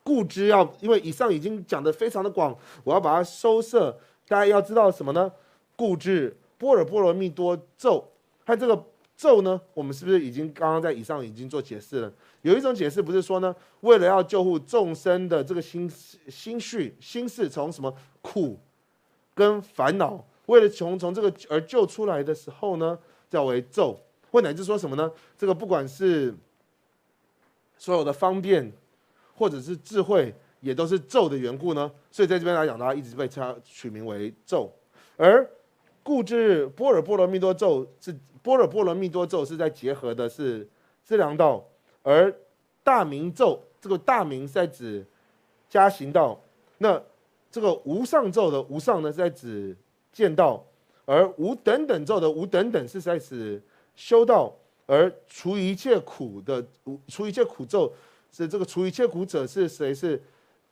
故知要，因为以上已经讲得非常的广，我要把它收摄。大家要知道什么呢？故知般若波罗蜜多咒，它这个咒呢，我们是不是已经刚刚在以上已经做解释了？有一种解释不是说呢，为了要救护众生的这个心事，从什么苦跟烦恼，为了从这个而救出来的时候呢，叫为咒。或乃至说什么呢？这个不管是所有的方便，或者是智慧，也都是咒的缘故呢。所以在这边来讲的话，一直被它取名为咒。而故知般若波罗蜜多咒是般若波罗蜜多咒是在结合的是资粮道，而大明咒这个大明是在指加行道，那这个无上咒的无上呢是在指见道，而无等等咒的无等等是在指修道，而除一切苦的除一切苦咒是这个除一切苦者是谁？是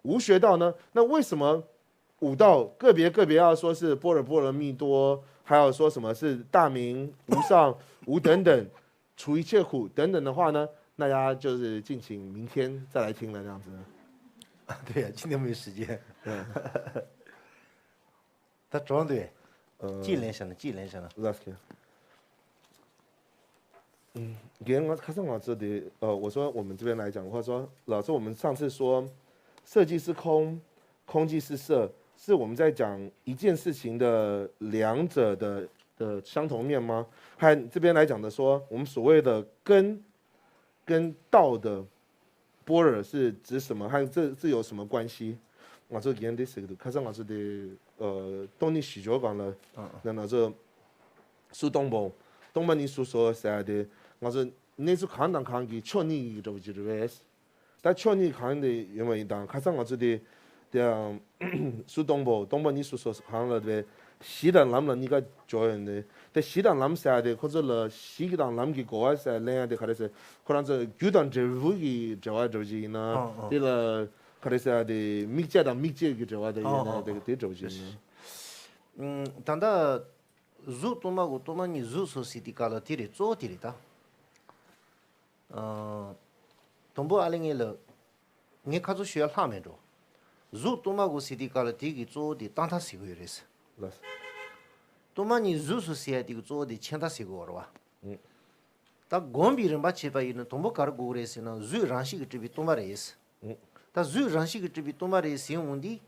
无学道呢？那为什么五道个别要说是般若波罗蜜多，还有说什么是大明无上无等等除一切苦等等的话呢？大家就是敬请明天再来听了这样子。对呀，今天没有时间。他装对，技能上的。给我看上我这里，我说我们这边来讲的话，说老师，我们上次说色即是空，空即是色，是我们在讲一件事情的两者的相同面吗？和这边来讲的说，我们所谓的根跟道的般若是指什么？和这有什么关系？我这今天这个，看上我这里，东尼许久讲了，那这苏东坡你所说的。我说那是看当看的确你这不就是为是，但确你看的因为当看上我这里的苏东坡你所说看了的西当南了你个教人的，但西当南啥的或者了西当南的国外啥那的，可能是可能是旧当政府的这话就是呢，对了，可能是的密接的这话的呢，这就是呢。当到如多么你如所说的搞了地里做地里的。东部阿lin个了，你看做需要他们着，如多么个时地搞了地个做的，当他习惯的是，多么你如所写的个做的，请他习惯了哇。但广别人把七八亿呢，东部搞了过来是呢，如让西个这边东马来是，但如让西个这边东马来是用的，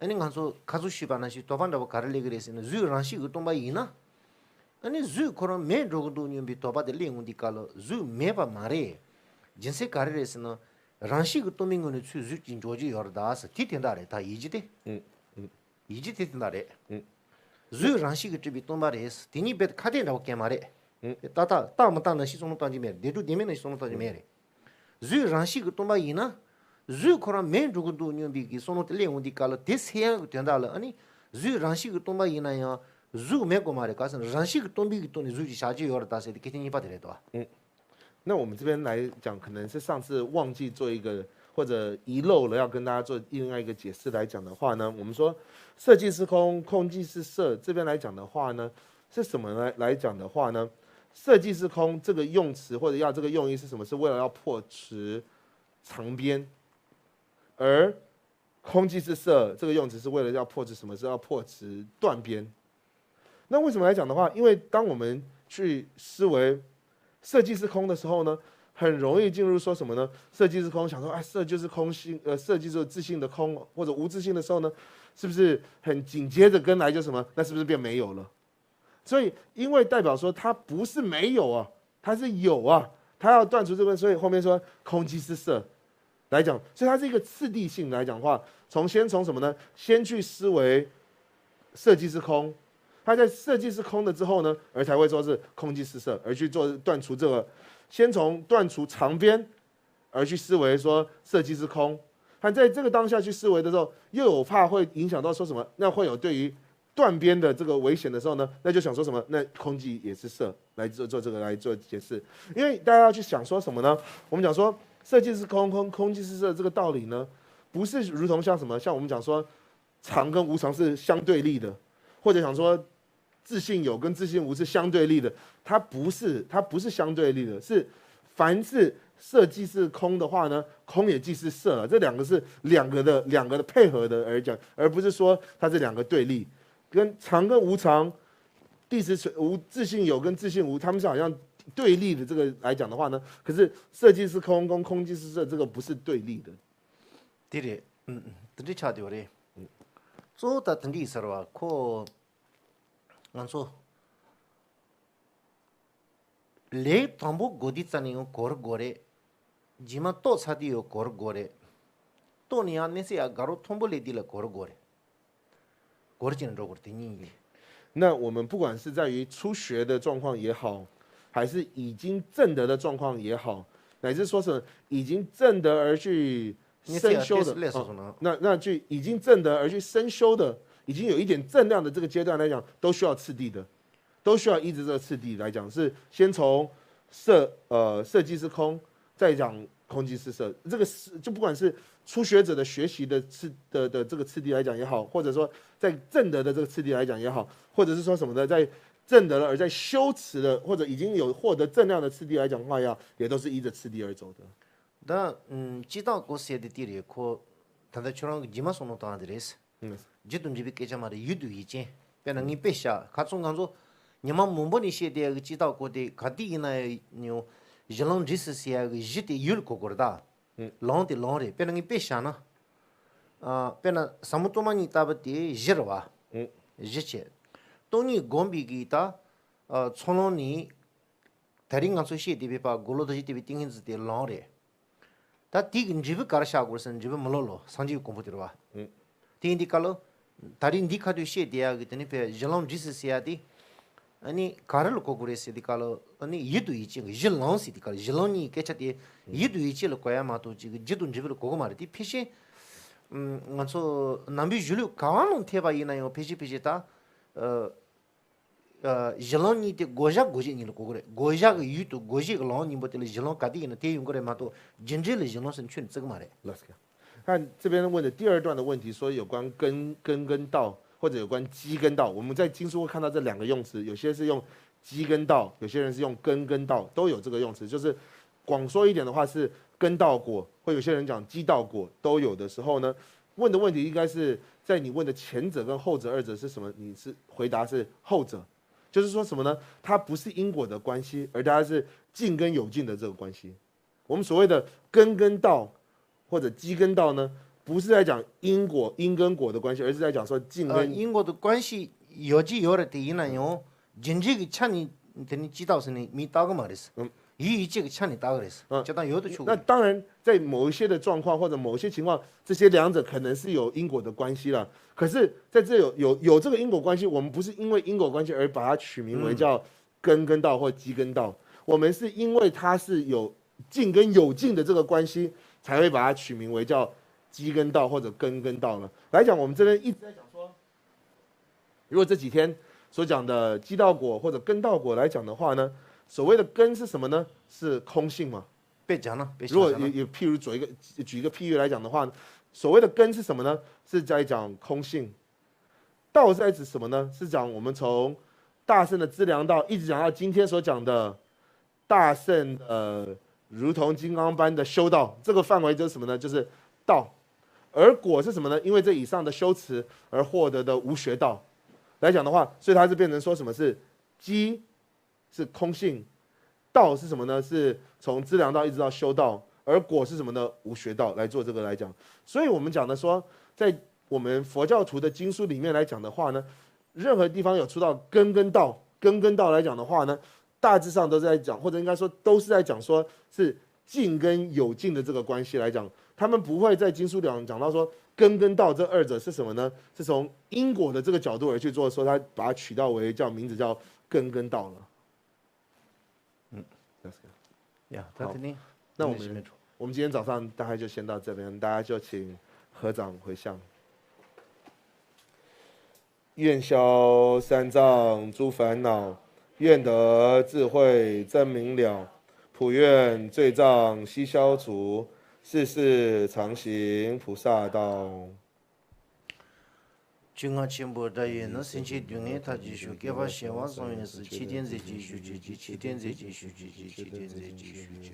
你看说看做需把那些多半都搞了那个来是呢，如让西个东马伊呢。아니 주 그런 매 로고도 님비 도바데 링운디 칼로 주 매바 마레 진세 가르레스노 란시 그 도밍고네 추주 진조지 여다스 티텐다레 다 이지데 이지데 텐다레 주 란시 그 집이 도마레스 디니 베 카데라고 깨마레 따다 따마따나 시송노 따지메 데두 디메네 시송노 따지메레 주 랑시 그 동바 이나 주 코라 맨 주고도 뇽비기 소노트 레온디 칼 데스헤 된다라 아니 주 랑시 그 동바 이나야 주 메고 마레 가서 랑시 그 동비기 돈이 주지 샤지 요르다세 디케니 바데레도那我们这边来讲，可能是上次忘记做一个或者遗漏了，要跟大家做另外一个解释来讲的话呢，我们说设计是空，空即是色，这边来讲的话呢，是什么来讲的话呢？设计是空这个用词或者要这个用意是什么？是为了要破持长边，而空即是色这个用词是为了要破持什么？是要破持断边。那为什么来讲的话？因为当我们去思维设计是空的时候呢，很容易进入说什么呢？设计是空，想说色就是空性，设计就是自性的空或者无自性的时候呢，是不是很紧接着跟来就什么？那是不是变没有了？所以因为代表说它不是没有啊，它是有啊，它要断除这个，所以后面说空即是色来讲，所以它是一个次第性来讲的话，先从什么呢？先去思维设计是空。它在设计是空的之后呢，而才会说是空即是色，而去做断除这个，先从断除长边，而去思维说设计是空。它在这个当下去思维的时候，又有怕会影响到说什么？那会有对于断边的这个危险的时候呢，那就想说什么？那空即也是色，来做这个来做解释。因为大家要去想说什么呢？我们讲说设计是空，空即是色这个道理呢，不是如同像什么？像我们讲说常跟无常是相对立的。或者想说自性有跟自性无是相对立的，它不是相对立的，是凡是色即是空的话呢，空也即是色了，这两个是两个的配合的而讲，而不是说它是两个对立，跟常跟无常，地时无自性有跟自性无，他们是好像对立的这个来讲的话呢，可是色即是空，跟空即是色，这个不是对立的。对的，对差的嘞。做的等于是吧？可，俺说，来toàn bộ国的咱用国的，起码多差的有国的，多年那些啊，假如toàn bộ来的了国的，国进入国的你。那我们不管是在于初学的状况也好，还是已经证得的状况也好，乃至说是已经证得而去深修的，那去已经证得而去深修的，已经有一点正量的这个阶段来讲，都需要次第的，都需要依着这个次第来讲，是先从色即是空，再讲空即是色。这个就不管是初学者的学习的这个次第来讲也好，或者说在证得的这个次第来讲也好，或者是说什么的在证得了而在修持的，或者已经有获得正量的次第来讲的话也都是依着次第而走的。다 지다 고세데 디리 코 단다 초랑 지마소노 타데레스 지든 집이 깨자마다 유두 이제 배는 이 빼샤 가총 간조 냐마 몸보니 시에데 지다 고데 가디이나 뇨 jelong jissia jiti yul ko gorda londe londe 배는 이 빼샤나 아 배나 사무토마니 타버티 jirwa jiche 또니 곰비기다 촌로니 다른 간소 시에데 바 골로도 지티 띵인즈데 londe 다 디긴 집을 가르샤고선 집을 몰로 상지 공부들어와 디인디칼로 다른 디카도 시에디야 그더니 베 jelong jis시아디 아니 가르를 고구레시디칼로 아니 이도 이지 jelong시디칼 jelong이 깨차디 이도 이지를 거야 마도 지금 지돈 집을 고고 말이디 피시 먼저 남비 줄루 가왕 테바이나요 피시피시다 jelong이 때 고작 고지니를 고그래 고작 유도 고지가 롱니 뭐들 jelong 가디는 대용 거래 마도 진질을 jelong은 춘这个말해看这边问的第二段的问题，说有关根跟道，或者有关基跟道。我们在经书会看到这两个用词，有些是用基跟道，有些人是用根跟道，都有这个用词。就是广说一点的话是根道果，或有些人讲基道果，都有的时候呢，问的问题应该是在你问的前者跟后者二者是什么？你是回答是后者，就是说什么呢？它不是因果的关系，而它是尽跟有尽的这个关系。我们所谓的根跟道或者基跟道呢，不是在讲因跟果的关系，而是在讲说尽跟因果的关系有机有了的因呢有진지기 찬이 되니 지道是你 미다가 말했어. 이 이제 찬이 다 그랬어. 저단 요도 추고. 那当然在某一些的状况或者某些情况，这些两者可能是有因果的关系啦。可是在这有这个因果关系，我们不是因为因果关系而把它取名为叫根跟道或基跟道，我们是因为它是有近跟有近的这个关系，才会把它取名为叫基跟道或者根跟道了。来讲，我们这边一直在讲说，如果这几天所讲的基道果或者根道果来讲的话呢，所谓的根是什么呢？是空性嘛。别讲了，别如果想了。有譬如举一个譬喻来讲的话，所谓的根是什么呢？是在讲空性。道是在指什么呢？是讲我们从大圣的资粮道一直讲到今天所讲的大圣如同金刚般的修道，这个范围就是什么呢？就是道。而果是什么呢？因为这以上的修持而获得的无学道来讲的话，所以它是变成说什么是基是空性，道是什么呢？是从资粮道一直到修道，而果是什么呢？无学道来做这个来讲。所以我们讲的说，在我们佛教徒的经书里面来讲的话呢，任何地方有出到根跟道，根跟道来讲的话呢，大致上都是在讲，或者应该说都是在讲说是近跟有近的这个关系来讲，他们不会在经书里讲到说根跟道这二者是什么呢？是从因果的这个角度而去做，说他把它取到为叫名字叫根跟道了。呀，他肯定。那我们今天早上大概就先到这边，大家就请合掌回向。愿消三障诸烦恼，愿得智慧真明了。普愿罪障悉消除，世世常行菩萨道。君安千波大愿，能生起对眼他继续，给把先往上愿是七点在继续，七点在继续，七点在继续。